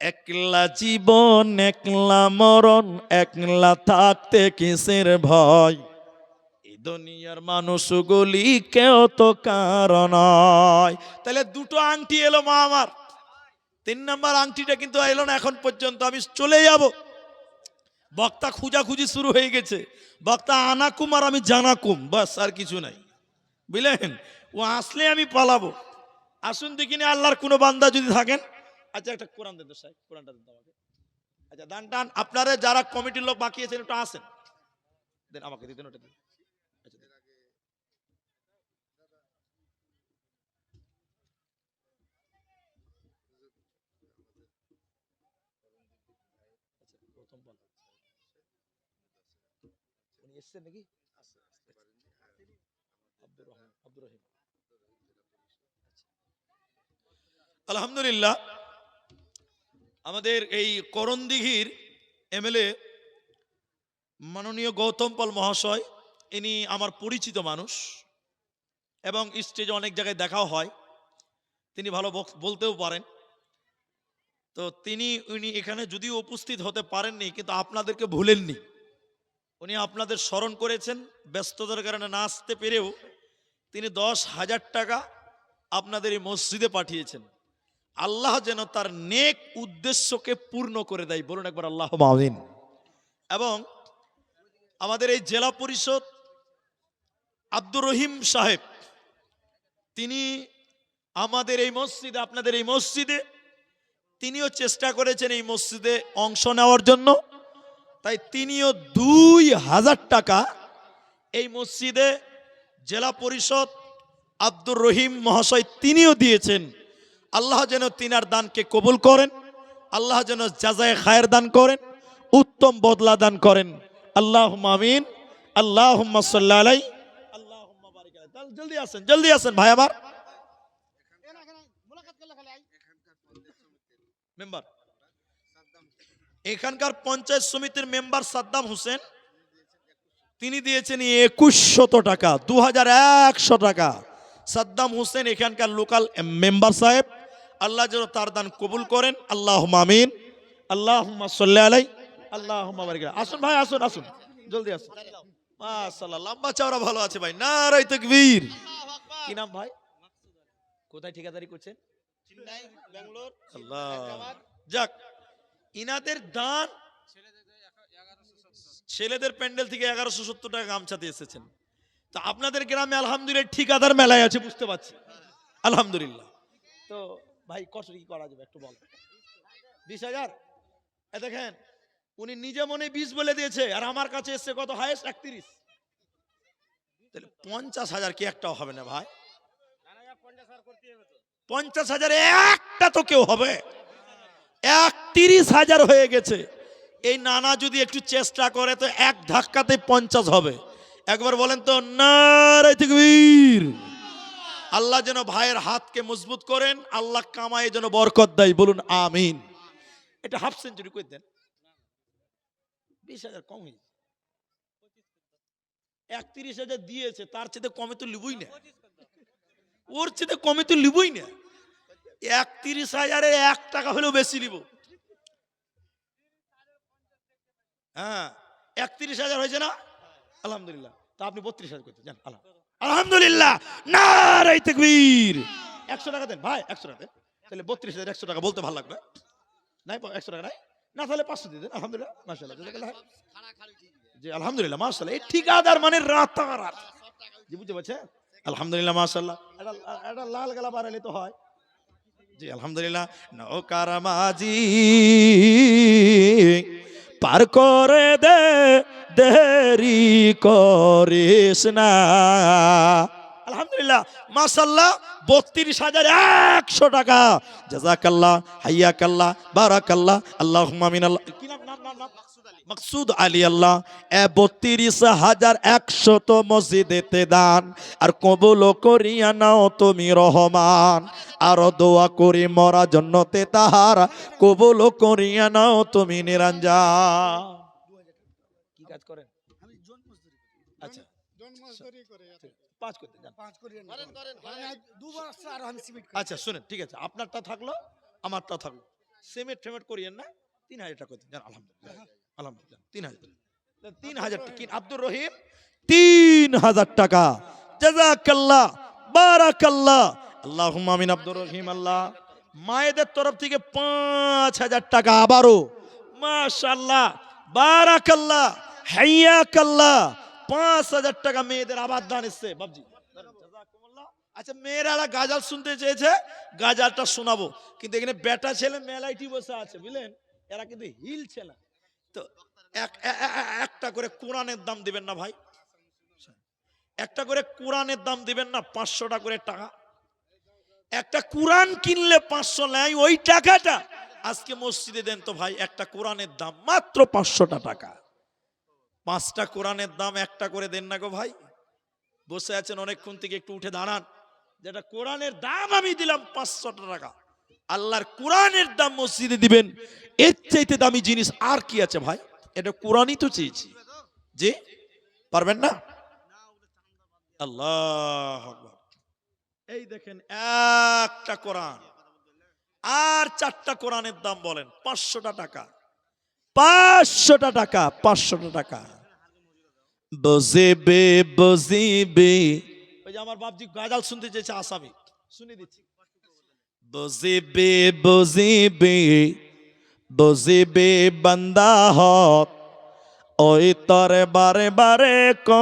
একলা জীবন একলা মরণ, একলা থাকতে কিসের ভয়, এই দুনিয়ার মানুষগুলি কেউ তো কারণ নয়। তাহলে 2টো আংটি এলো মা আমার। 3 নাম্বার আংটিটা কিন্তু এলো না এখন পর্যন্ত। আমি চলে যাব, বক্তা খুঁজাখুঁজি শুরু হয়ে গেছে। বক্তা আনাকুম আর আমি জানাকুম, বাস আর কিছু নাই, বুঝলেন? ও আসলে আমি পালাবো। আসুন দেখিনি আল্লাহর কোনো বান্দা যদি থাকেন। আচ্ছা একটা কোরআন দেন তো সাহেব, কোরআনটা দেন আমাকে। আচ্ছা দান টান আপনারা যারা কমিটির লোক বাকি আছেন একটু আসেন, দেন আমাকে দিতেন ওটা দিন। আচ্ছা দেন। প্রথম বল উনি এসেছেন নাকি? আব্দুর রহিম, আব্দুর রহিম। আলহামদুলিল্লাহ আমাদের এই করণদিঘির এমএলএ মাননীয় গৌতম পাল মহাশয়, ইনি আমার পরিচিত মানুষ এবং স্টেজে অনেক জায়গায় দেখাও হয়। তিনি ভালো বলতেও পারেন। তো উনি এখানে যদিও উপস্থিত হতে পারেননি, কিন্তু আপনাদেরকে ভুলেননি। উনি আপনাদের স্মরণ করেছেন, ব্যস্ততার কারণে না আসতে পেরেও তিনি 10,000 টাকা আপনাদের এই মসজিদে পাঠিয়েছেন। আল্লাহ যেন তার নেক উদ্দেশ্যকে পূর্ণ করে দেয়, বলুন একবার আল্লাহুম্মা আমিন। এবং আমাদের এই জেলা পরিষদ আব্দুর রহিম সাহেব, তিনি আমাদের এই মসজিদে, আপনাদের এই মসজিদে তিনিও চেষ্টা করেছেন এই মসজিদে অংশ নেওয়ার জন্য। তাই তিনিও 2,000 টাকা এই মসজিদে জেলা পরিষদ আব্দুর রহিম মহাশয় তিনিও দিয়েছেন। আল্লাহ যেন তিনার দানকে কবুল করেন, আল্লাহ যেন জাযায়ে খায়ের দান করেন, উত্তম বদলা দান করেন। আল্লাহুম্মা আমিন, আল্লাহুম্মা সাল্লি আলাইহি, আল্লাহুম্মা বারিক আলাইহি। জলদি আসেন, জলদি আসেন ভাই আমার। মেম্বার এখানকার পঞ্চায়েত সমিতির মেম্বার সাদ্দাম হোসেন, তিনি দিয়েছেন 2100 টাকা, 2100 টাকা। সাদ্দাম হোসেন এখানকার লোকাল মেম্বার সাহেব, আল্লাহ যেন তার দান কবুল করেন। আল্লাহুম্মা আমিন, আল্লাহুম্মা সাল্লি আলাইহি, আল্লাহুম্মা বারিক আলাইহি। আসুন ভাই, আসুন আসুন, জলদি আসুন। মাশাআল্লাহ লম্বা চওড়া ভালো আছে ভাই, নারায়ে তাকবীর। কি নাম ভাই? কোথায় ঠিকাদারি করছেন? চেন্নাই, ব্যাঙ্গালোর, আল্লাহ, হায়দ্রাবাদ। যাক, ইনাদের দান ছেলেদের প্যান্ডেল থেকে 1170 টাকা গামছাতে এসেছেন। তো আপনাদের গ্রামে আলহামদুলিল্লাহ ঠিকাদার মেলায় আছে, বুঝতে পারছি, আলহামদুলিল্লাহ। তো ভাই কত কি করা যাবে একটু বল। 20,000। দেখেন উনি নিজে মনে 20 বলে দিয়েছে, আর আমার কাছে এসছে কত হাইয়েস্ট 31। তাহলে 50,000 কি একটাও হবে না ভাই? 50,000 একটা তো কেউ হবে? 31,000 হয়ে গেছে। এই নানা যদি একটু চেষ্টা করে তো এক ধাক্কাতে 50 হবে। একবার বলেন তো নারে তাকবীর। আল্লাহ যেন ভাইয়ের হাতকে মজবুত করেন, আল্লাহ কামায়ে যেন বরকত দেয়, বলুন আমিন। এটা হাফ সেঞ্চুরি করে দেন। 20,000 কম হয়েছে। 31,000 দিয়েছে, তার চেয়ে কমে তো লিবই না, ওর চেয়ে কমে তো লিবই না। 31,000-এ 1 টাকা হলেও বেশি নিব। হ্যাঁ, 31,000 হয়েছে না? আলহামদুলিল্লাহ। তা আপনি 32,000 করতে যান। আলহামদুলিল্লাহ, নারে তাকবীর। 100 টাকা দেন ভাই, 100 টাকা দেন। তাহলে 32,000 100 টাকা বলতে ভালো লাগবে। নাই 100 টাকা নাই না, তাহলে 500 দিয়ে দেন। আলহামদুলিল্লাহ, মাশাআল্লাহ, জাযাকাল্লাহ। জি আলহামদুলিল্লাহ, মাশাআল্লাহ। এই ঠিকাদার মানে রাতারাত, জি বুঝতে পারছেন? আলহামদুলিল্লাহ, মাশাআল্লাহ। এটা লাল গলা বাড়ালে তো হয়। জি আলহামদুলিল্লাহ। নৌকার মাঝি পার করে দে, দেরি করিস না। আলহামদুলিল্লাহ, মাশাআল্লাহ। 32,100 টাকা। জাযাকাল্লাহ, হাইয়াকাল্লাহ, বারাকাল্লাহ, আল্লাহুম্মা আমিন। আল্লাহ কি নাম? মকসুদ আলী আল্লাহ। 32,100 তো মসজিদেতে দান, আর কবুল করিয়া নাও তুমি রহমান। আর দোয়া করি মরা জন্নতে তাহার, কবুল করিয়া নাও তুমি নিরঞ্জন। কি কাজ করেন? আমি জন মজদুরি করি। আচ্ছা, জন মজদুরি করে যাতে 5 করতে যান। 5 করিয়ে করেন, করেন, করেন। আমি দুবার আসছে আর আমি সিমেন্ট আচ্ছা শুনেন, ঠিক আছে, আপনারটা থাকলো, আমারটা থাকলো। সেমেট ফেমেট করিয়েন না। 3,000 টাকা করতে যান। আলহামদুলিল্লাহ, আলহামদুলিল্লাহ। 3,000, 3,000 টাকা। আব্দুর রহিম 3,000 টাকা। জাযাকাল্লাহ, বারাকাল্লাহ, আল্লাহুম্মা আমিন। আব্দুর রহিম আল্লাহ। মায়েদের তরফ থেকে 5,000 টাকা আবারও, মাশাআল্লাহ, বারাকাল্লাহ, হাইয়াকাল্লাহ। 5,000 টাকা মেয়েদের আবার দান এসছে বাবজি। আচ্ছা, মেয়েরা গাজাল শুনতে চেয়েছে, গাজালটা শোনাবো, কিন্তু এখানে বেটা ছেলে মেলাইটি বসে আছে, বুঝলেন? এরা কিন্তু হিলছে না। তো একটা করে কোরআনের দাম দিবেন না ভাই? একটা করে কোরআনের দাম দিবেন না? 500 টাকা করে টাকা। একটা কোরআন কিনলে 500 নেয়, ওই টাকাটা আজকে মসজিদে দেন তো ভাই। একটা কোরআনের দাম মাত্র 500 টাকা। 5টা কোরআনের দাম একটা করে দেন না গো ভাই। বসে আছেন অনেকক্ষণ থেকে, একটু উঠে দাঁড়ান। যেটা কোরআনের দাম আমি দিলাম 500 টাকা, আল্লাহর কোরআনের দাম মসজিদে দিবেন, এর চাইতে দামি জিনিস আর কি আছে ভাই? এটা কোরআনই তো চেয়েছি। জি পারবেন না? আল্লাহ আকবার। এই দেখেন একটা কোরআন, আর 4টা কোরআনের দাম বলেন 500 টাকা। 500 টাকা, 500 টাকা। বজিবে বজিবে, ওই যে আমার বাপজি গাজাল শুনতে চেয়েছে, আসামি শুনে দিচ্ছি। বজিবে বজিবে, বজিবে বান্দা হক, ওই তরে বারে বারে কয়,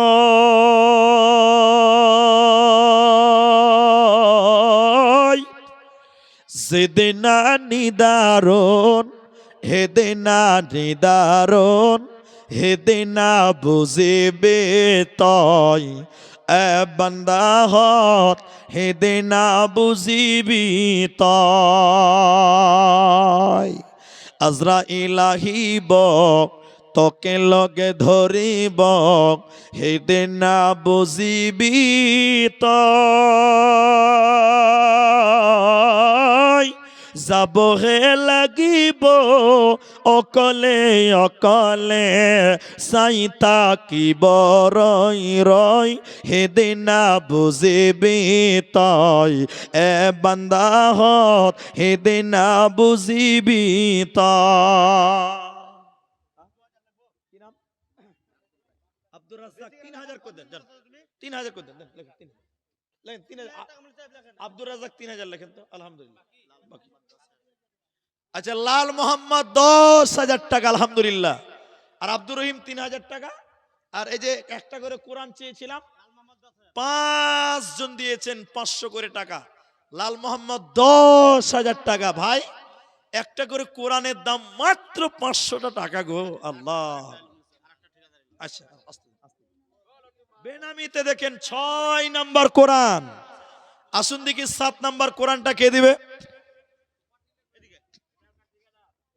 যেদিনা নিদারণ, হেদিনা নিদারণ, হেদিনা বুঝিবে তয়, এ বান্দা হত হেদিনা বুঝিবি তয়। আজরাইল আহিব তোকে লগে ধরিব, হেদিনা বুঝিবি তয়। যাব হে লাগিব অকলে অকলে, সাইতা কি বরই রই, হেদিনা বুঝিবি তয়, এ বান্দা হত হেদিনা বুঝিবি তয়। আব্দুর রাজ্জাক 3,000 করে দেন, 3,000 করে দেন, 3,000। লেখেন 3000। আব্দুর রাজাক 3000 লেখেন তো, আলহামদুলিল্লাহ। বাকি আচ্ছা, লাল মোহাম্মদ 10,000 টাকা, আলহামদুলিল্লাহ। আর আব্দুর রহিম 3000 টাকা। আর এই যে একটা করে কোরআন চেয়েছিলাম, 5 জন দিয়েছেন 500 করে টাকা। লাল মোহাম্মদ 10,000 টাকা। ভাই, একটা করে কোরআনের দাম মাত্র 500 টাকা গো, আল্লাহ। আচ্ছা, বেনামিতে দেখেন 6 নাম্বার কোরআন। আসুন দেখি 7 নাম্বার কোরআনটা কে দিবে?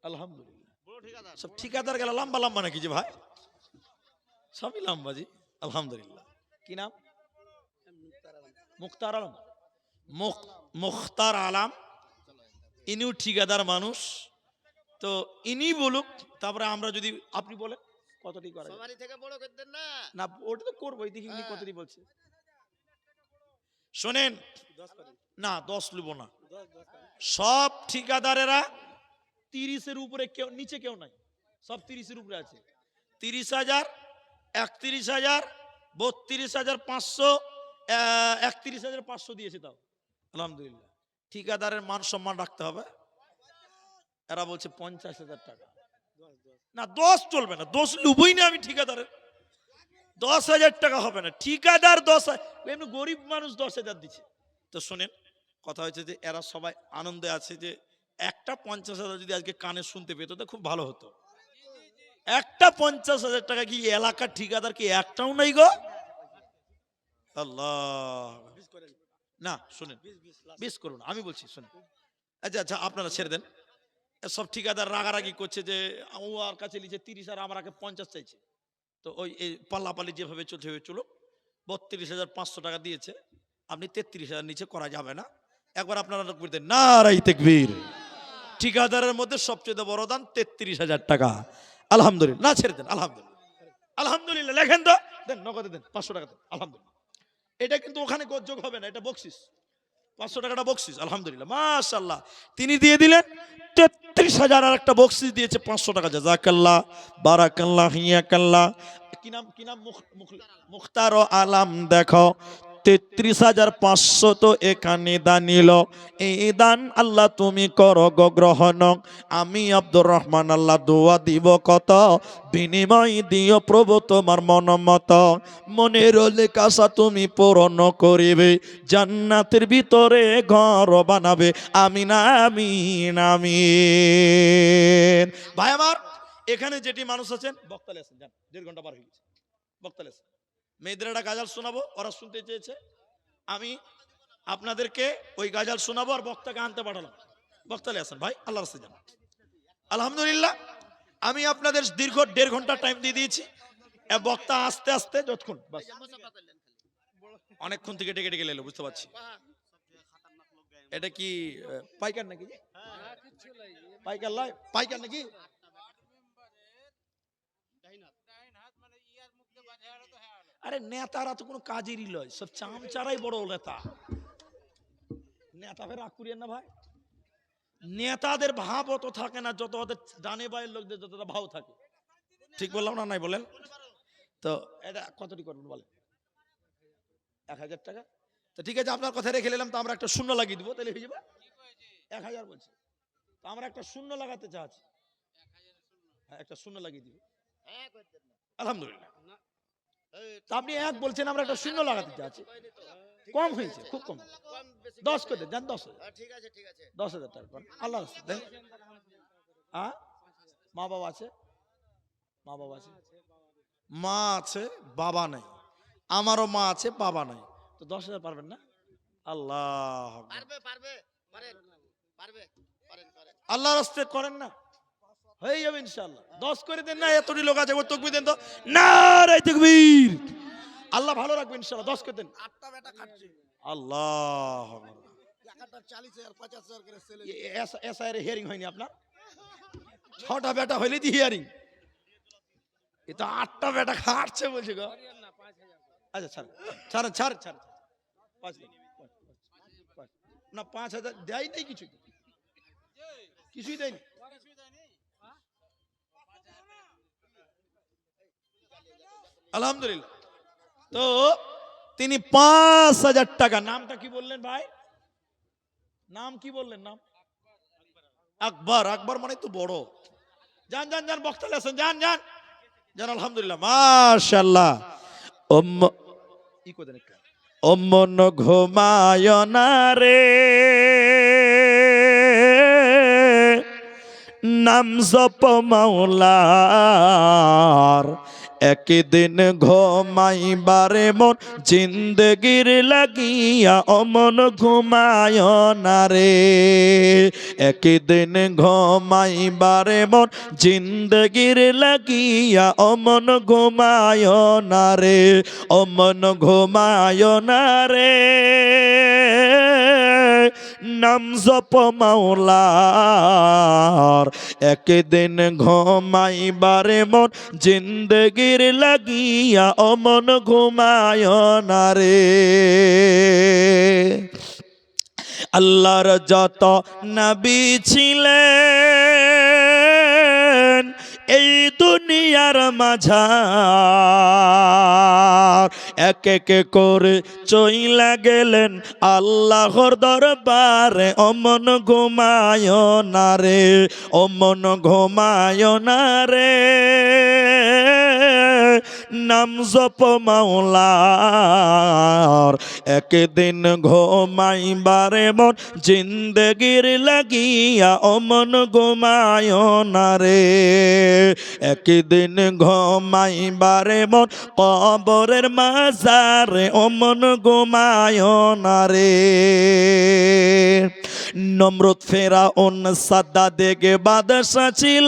আলহামদুলিল্লাহ। সব ঠিকাদার গেল লম্বা লম্বা নাকি যে ভাই? সবই লম্বা জি, আলহামদুলিল্লাহ। কি নাম? মুখতার আলম। মুখতার আলম, ইনিও ঠিকাদার মানুষ। তো ইনি বলুক, তারপরে আমরা যদি, আপনি বলেন কতটি করা যায়? সবারই থেকে বড় করতেন না। না, ওটা তো করবোই, দেখি ইনি কতটি বলছে। শোনেন, না 10 লুব না। সব ঠিকাদারেরা 30-এর উপরে, কেউ নিচে কেউ নাই, সব 30-এর উপরে আছে। 30,000, 31,000, 32,500, 31,500 দিয়েছে তাও, আলহামদুলিল্লাহ। ঠিকাদারের মান সম্মান রাখতে হবে। এরা বলছে 50,000 টাকা। না 10 চলবে না, 10 লুবই না আমি ঠিকাদারের। 10,000 টাকা হবে না, ঠিকাদার 10,000, এমনি গরিব মানুষ 10,000 দিচ্ছে। তো শোনেন, কথা হয়েছে যে এরা সবাই আনন্দে আছে যে একটা 50,000 যদি আজকে কানে শুনতে পেত তো খুব ভালো হতো। একটা 50,000 টাকা কি এলাকার ঠিকাদার কি একটাও নাই গো? আল্লাহ। না শুনেন, 20 করুন, আমি বলছি শুনেন। আচ্ছা আচ্ছা, আপনারা ছেড়ে দেন। সব ঠিকাদার রাগারাগি করছে যে ও আর কাছে লিখছে 30 আর আমার আগে 50 চাইছে। তো ওই এই পাল্লাপাল্লি যেভাবে চলছে চলুক। 32,500 টাকা দিয়েছে, আপনি 33,000 নিচে করা যাবে না। একবার আপনারা বলতেন নারাই তাকবীর। ঠিকাদারের মধ্যে সবচেয়ে বড় দান 33,000 টাকা, আলহামদুলিল্লাহ। না ছেড়ে দেন, আলহামদুলিল্লাহ। আলহামদুলিল্লাহ লেখেন তো, দেন, নগদে দেন, 500 টাকা দেন, আলহামদুলিল্লাহ। এটা কিন্তু ওখানে যোগ হবে না, এটা বকশিস। 500 টাকাটা বকশিস, আলহামদুলিল্লাহ, মাশাআল্লাহ। তিনি দিয়ে দিলেন 33,000, আর একটা বকশিস দিয়েছে 500 টাকা। জাযাকাল্লাহ, বারাকাল্লাহ, হিয়াকাল্লাহ। কি নাম? কি নাম? মুখতার আলম। দেখো 33,500 তো এখানে দান নিল। এই দান আল্লাহ তুমি করো গো গ্রহণ। আমি আব্দুর রহমান আল্লাহ দোয়া দিব কত, বিনিময় দিও প্রভু তোমার মন মত। মনের লেখাসা তুমি পূরণ করিবে, জান্নাতের ভিতরে ঘর বানাবে। আমিন আমিন আমিন। ভাই আমার, এখানে যেটি মানুষ আছেন, বক্তালে আছেন, যান, 1.5 ঘন্টা পার হয়ে গেছে। বক্তালে আছেন, মেয়েদের একটা গাজাল শোনাবো, ওরা শুনতে চেয়েছে। আমি আপনাদেরকে ওই গাজাল শোনাবো, আর বক্তাকে আনতে পাঠালাম। বক্তালে আছেন ভাই, আল্লাহর রাস্তায় যান। আলহামদুলিল্লাহ, আমি আপনাদের দীর্ঘ 1.5 ঘন্টা টাইম দিয়ে দিয়েছি। বক্তা আস্তে আস্তে যতক্ষণ, বাস অনেকক্ষণ থেকে ডেকে ডেকে এলো, বুঝতে পারছি। এটা কি পাইকার নাকি? পাইকার লয়, পাইকার নাকি? আরে নেতারা তো কোনো কাজেরই লয়, সব চামচারাই বড় নেতা। নেতা রাগ করিয়েন না ভাই। নেতাদের ভাব অত থাকে না যত ওদের ডানে বায়ের লোকদের যতটা ভাব থাকে। ঠিক বললাম না? নাই বলেন তো। এটা কতটি করবেন বলেন? 1,000 টাকা। তো ঠিক আছে, আপনার কথা রেখে নিলাম। তো আমরা একটা শূন্য লাগিয়ে দিব, তাহলে হয়ে যাবে। 1,000 বলছে, তো আমরা একটা শূন্য লাগাতে চাচ্ছি। হ্যাঁ, একটা শূন্য লাগিয়ে দিব, আলহামদুলিল্লাহ। তো আপনি 1 বলছেন, আমরা একটা শূন্য লাগাতে চাচ্ছি। কম হয়েছে, খুব কম। 10 করে দেন, 10,000। ঠিক আছে ঠিক আছে, 10,000 টাকা করেন, আল্লাহ দেন। মা বাবা আছে? মা বাবা আছে? মা আছে, বাবা নাই। আমারও মা আছে, বাবা নাই। তো 10,000 পারবেন না? আল্লাহ, পারবে পারবে, পারেন, পারবে, পারেন পারেন। আল্লাহর রাস্তায় করেন না, হয়ে যাবে ইনশাআল্লাহ। 10 করে দেন না, এতটি লোক আছে, ও তাকবীর দেন তো, নারায়ে তাকবীর। আল্লাহ ভালো রাখবেন ইনশাআল্লাহ। 10 করে দেন। 8টা বেটা খাচ্ছে, আল্লাহ, একটা 40,000 50,000 করে সেলে। এসআইয়ের হিয়ারিং হয়নি আপনার? 6টা বেটা হইলে দি হিয়ারিং। এটা 8টা বেটা খাটছে বলছে গো। আচ্ছা ছাড় ছাড় ছাড় ছাড়, 5 না 5,000 দেয় নাই, কিছুই কিছুই দেয়নি। আলহামদুলিল্লাহ। তো তিনি 5,000 টাকা। নামটা কি বললেন ভাই? নাম কি বললেন? নাম আকবর। আকবর মানে তো বড়। যান যান যান, বক্তা লেসেন, যান যান যান। আলহামদুলিল্লাহ, মাশাআল্লাহ। ও মন ঘুমায় না রে, নাম জপ মাওলার, একদিন ঘুমাইবারে মন জিন্দগির লাগিয়া, অমন ঘুমায় না রে। একদিন ঘুমাইবারে মন জিন্দগির লাগিয়া, অমন ঘুমায় না রে, অমন ঘুমায় না রে, নাম জপ মাওলার, একদিন ঘুমাইবারে মন জিন্দগির লাগিয়া, অমন ঘুমায় না রে। আল্লাহর যত নবী ছিলেন এই দুনিয়ার মাঝার, এক এক করে চইলা গেলেন আল্লাহর দরবারে, অমন ঘুমায় না রে, অমন ঘুমায় না রে, নাম জপ মাওলার, একদিন ঘুমাইবারে মন জিন্দগির লাগিয়া, অমন ঘুমায় না রে। একদিন ঘুমাইবারে মন কবরের মাজারে, অমন ঘুমায় না রে। নমরুদ ফেরাউন সাদ্দাতে বাদশা ছিল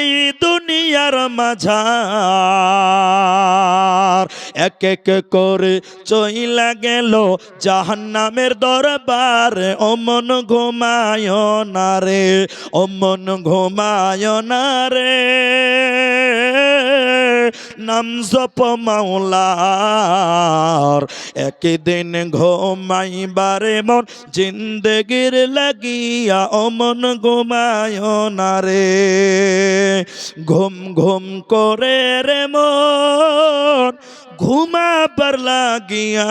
এই দুনিয়ার মাঝার, এক এক করে চইলা গেল জাহান্নামের দরবারে, অমন ঘুমায় না রে, অমন ঘুমায় না রে, নাম জপ মাওলার, একদিন ঘুমাইবারে মন জিন্দগির লাগিয়া, অমন ঘুমায় না রে। ঘুম ঘুম করে রে মন ঘুমাবার লাগিয়া,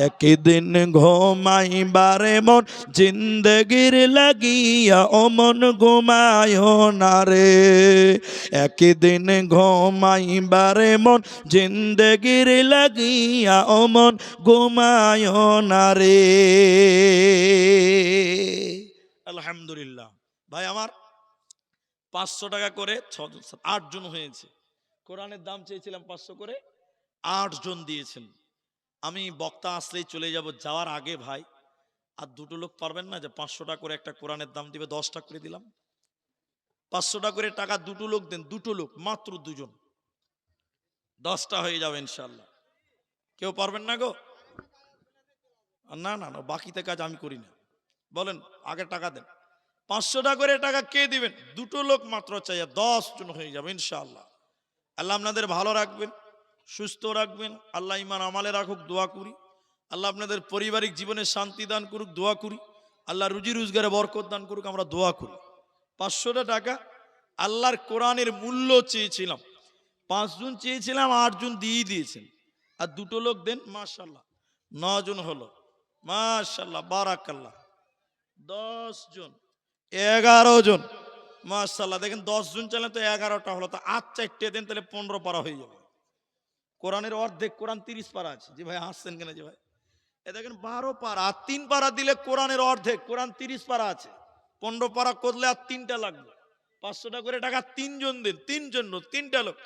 একদিন ঘুমাইবারে মন জিন্দগির লাগিয়া, অমন ঘুমায় না রে। একদিন ঘুমাইবারে মন জিন্দগির লাগিয়া, অমন ঘুমায় না রে। আলহামদুলিল্লাহ। ভাই আমার 500 টাকা করে 8 জন হয়েছে। কোরআনের দাম চেয়েছিলাম 500 করে, 8 জন দিয়েছেন। আমি বক্তা আসলেই চলে যাব, যাওয়ার আগে ভাই আর দুটো লোক পারবেন না যে 500 টাকা করে একটা কোরআনের দাম দিবে? 10 টাকা করে দিলাম, 500 টাকা করে টাকা দুটো লোক দেন, দুটো লোক, মাত্র দুজন, 10টা হয়ে যাবে ইনশাল্লাহ। কেউ পারবেন না গো? না না না, বাকিতে কাজ আমি করি না। বলেন আগে টাকা দেন। 500 টাকা করে টাকা কে দিবেন? দুটো লোক মাত্র চাই, 10 জন হয়ে যাবে ইনশাআল্লাহ। আল্লাহ আপনাদের ভালো রাখবেন, সুস্থ রাখবেন, আল্লাহ ইমান আমালে রাখুক, দোয়া করি। আল্লাহ আপনাদের পারিবারিক জীবনে শান্তি দান করুক, দোয়া করি। আল্লাহ রুজি রোজগারে বরকত দান করুক, আমরা দোয়া করি। 500 টাকা আল্লাহর কোরআনের মূল্য চেয়েছিলাম, 5 জন চেয়েছিলাম, 8 জন দিয়ে দিয়েছেন। আর দুটো লোক দেন, মাশাআল্লাহ 9 জন হলো, মাশাআল্লাহ বারাকাল্লাহ। 10 জন, 11 জন, মাশাআল্লাহ। দেখেন 10 জন চাইলেন তো 11টা হলো, তো 8 4টে দেন, তাহলে 15 পারা হয়ে যাবে। কোরআনের অর্ধেক, কোরআন 30 পারা আছে। জি ভাই হাসছেন কেন? জি ভাই এ দেখেন 12 পারা, আর 3 পারা দিলে কোরআনের অর্ধেক, কোরআন 30 পারা আছে। 15 পারা করলে আর 3টা লাগবে। 500 টাকা করে টাকা 3 জন দিন, 3 জন, 3টা লোক।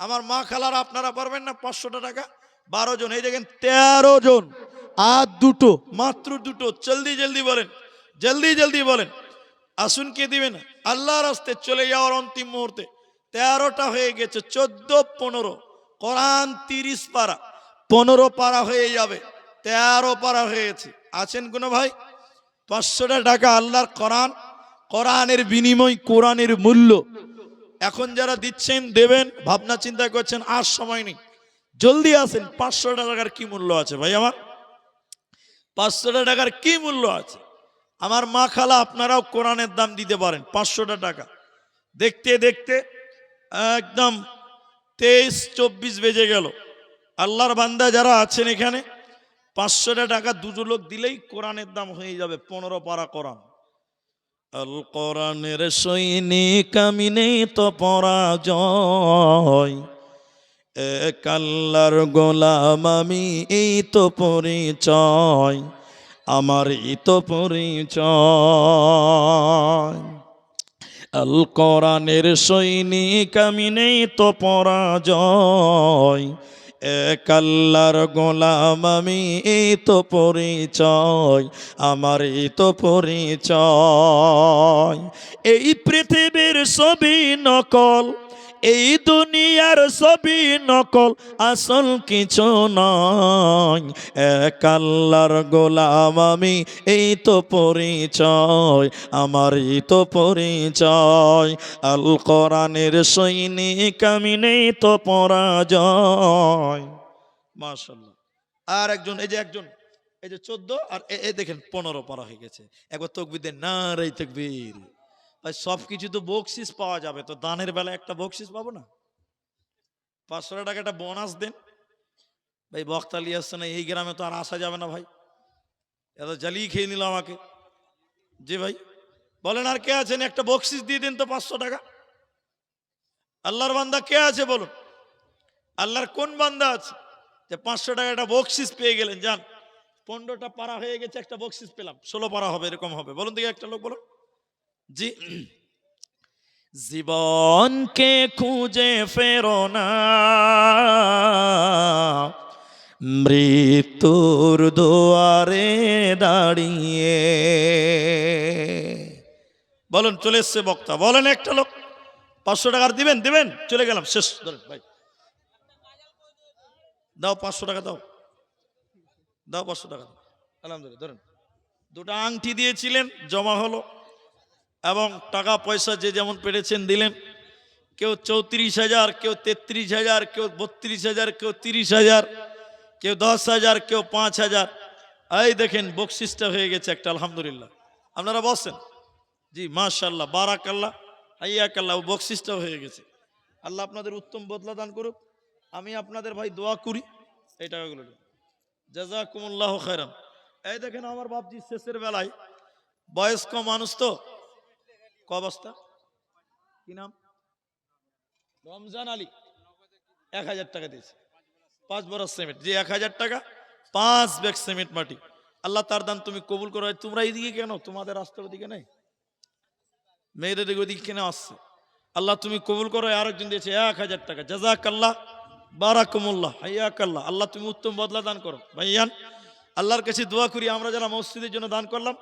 আমার মা খালারা আপনারা পারবেন না? 500 টাকা 12 জন, এই দেখেন 13 জন, আর দুটো, মাত্র দুটো। জলদি জলদি বলেন, জলদি জলদি বলেন, আসুন কে দিবেন? আল্লাহর রাস্তে চলে যাওয়ার অন্তিম মুহূর্তে 13টা হয়ে গেছে, 14 15, কোরআন 30 পারা, 15 পারা হয়ে যাবে, 13 পারা হয়েছে। আছেন কোনো ভাই? 500 টাকা আল্লাহর কোরআন, কোরআনের বিনিময়, কোরআনের মূল্য। এখন যারা দিচ্ছেন দেবেন, ভাবনা চিন্তা করছেন, আর সময় নেই, জলদি আসেন। 500 টাকার কি মূল্য আছে ভাই আমার? 500 টাকার কি মূল্য আছে? আমার মা খালা আপনারাও কোরআনের দাম দিতে পারেন। 500 টাকা দেখতে দেখতে একদম 23:24 বেজে গেল। আল্লাহর বান্দা যারা আছেন এখানে 500 টাকা দুটো লোক দিলেই কোরআনের দাম হয়ে যাবে 15 পারা কোরআন। আল কোরআনের সৈনিক আমি নেই তো পরাজয়, এক আল্লাহর গোলাম আমি এই তো পরিচয়, আমার এই তো পরিচয়। আল কোরআনের সৈনিক আমি নেই তো পরাজয়, এক আল্লাহর গোলাম আমি এই তো পরিচয়, আমার এই তো পরিচয়। এই পৃথিবীর সবই নকল, এই দুনিয়ার সবই নকল, আসল কিছু নয়, এক আল্লাহর গোলাম আমি এই তো পরিচয়, আমার এই তো পরিচয়। আল কোরআনের সৈনিক আমি নেই তো পরাজয়। মাশাআল্লাহ। আর একজন, এই যে একজন, এই যে 14 আর এই দেখেন 15 পারা হয়ে গেছে। একবার তাকবীর দেন, নারে তাকবীর। ভাই সব কিছু তো বকশিস পাওয়া যাবে, তো দানের বেলায় একটা বকশিস পাবো না? 500 টাকা একটা বোনাস দেন ভাই। বক্তালি আসছে না, এই গ্রামে তো আর আসা যাবে না ভাই, এত জ্বালিয়ে খেয়ে নিল আমাকে। জি ভাই বলেন, আর কে আছেন? একটা বকশিস দিয়ে দিন তো 500 টাকা। আল্লাহর বান্দা কে আছে বলুন? আল্লাহর কোন বান্দা আছে যে 500 টাকা একটা বকশিস পেয়ে গেলেন? যান, 15টা পারা হয়ে গেছে, একটা বকশিস পেলাম, 16 পারা হবে, এরকম হবে। বলুন দেখি একটা লোক বলুন। জি, জীবনকে খুঁজে ফেরো না, মৃত্যুর দুয়ারে দাঁড়িয়ে। বলুন, চলে এসছে বক্তা, বলেন একটা লোক 500 টাকার দিবেন? দিবেন? চলে গেলাম, শেষ। ধরেন ভাই, দাও 500 টাকা, দাও দাও 500 টাকা। আলহামদুলিল্লাহ, ধরেন। দুটো আংটি দিয়েছিলেন, জমা হলো, এবং টাকা পয়সা যে যেমন পেরেছেন দিলেন। কেউ 34,000, কেউ 33,000, কেউ 32,000, কেউ 30,000, কেউ 10,000, কেউ 5,000। এই দেখেন বকশিসটা হয়ে গেছে একটা, আলহামদুলিল্লাহ। আপনারা বসেন। জি মাশাআল্লাহ, বারাকাল্লাহ, হাইয়াকাল্লাহ, বকশিসটা হয়ে গেছে। আল্লাহ আপনাদের উত্তম বদলা দান করুক। আমি আপনাদের ভাই দোয়া করি এই টাকাগুলো। জাযাকুমুল্লাহু খায়রান। এই দেখেন আমার বাপজি শেষের বেলায়, বয়স্ক মানুষ তো, ক অবস্থা, কি নাম? রমজান আলী 1000 টাকা দিয়েছে, 5 বড় সিমেন্ট। যে 1000 টাকা, 5 ব্যাগ সিমেন্ট মাটি। আল্লাহ তার দান তুমি কবুল করো। তোমরা এইদিকে কেন? তোমাদের রাস্তার ওদিকে নেই, মেয়েদের দিকে ওদিকে কেন আসছে? আল্লাহ তুমি কবুল করো। আরেকজন দিয়েছে 1000 টাকা, জাযাকাল্লাহ, বারাকাতুল্লাহ, হাইয়াকাল্লাহ। আল্লাহ তুমি উত্তম বদলা দান করো। ভাইয়ান আল্লাহর কাছে দোয়া করি, আমরা যারা মসজিদের জন্য দান করলাম,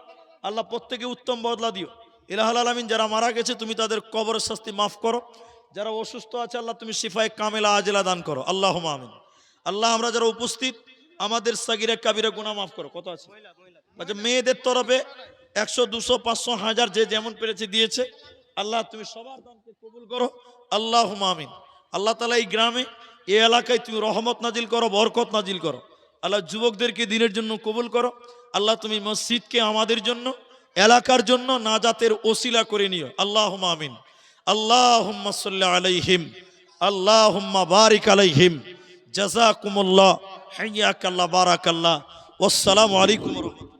আল্লাহ প্রত্যেকে উত্তম বদলা দিও। ইলাহুল আলামিন, যারা মারা গেছে তুমি তাদের কবরের শাস্তি মাফ করো। যারা অসুস্থ আছে আল্লাহ তুমি শিফায়ে কামেলা আজেলা দান করো, আল্লাহুম্মা আমিন। আল্লাহ আমরা যারা উপস্থিত, আমাদের সাগিরা কাবিরা গুনাহ মাফ করো। কত আছে? আচ্ছা, মেয়েদের তরফে 100, 200, 500, 1000 যে যেমন পেরেছে দিয়েছে। আল্লাহ তুমি সবার দানকে কবুল করো, আল্লাহুম্মা আমিন। আল্লাহ তাআলা এই গ্রামে, এই এলাকায় তুমি রহমত নাজিল করো, বরকত নাজিল করো। আল্লাহ যুবকদেরকে দিনের জন্য কবুল করো। আল্লাহ তুমি মসজিদকে আমাদের জন্য, এলাকার জন্য নাজাতের ওসিলা করে নিও, আল্লাহুম্মা আমিন। আল্লাহুম্মা সাল্লি আলাইহিম, আল্লাহুম্মা বারিক আলাইহিম। জাযাকুমুল্লাহ, হাইয়াকাল্লাহ, বারাকাল্লাহ। ওয়াসসালামু আলাইকুম ওয়া রাহমাতুল্লাহ।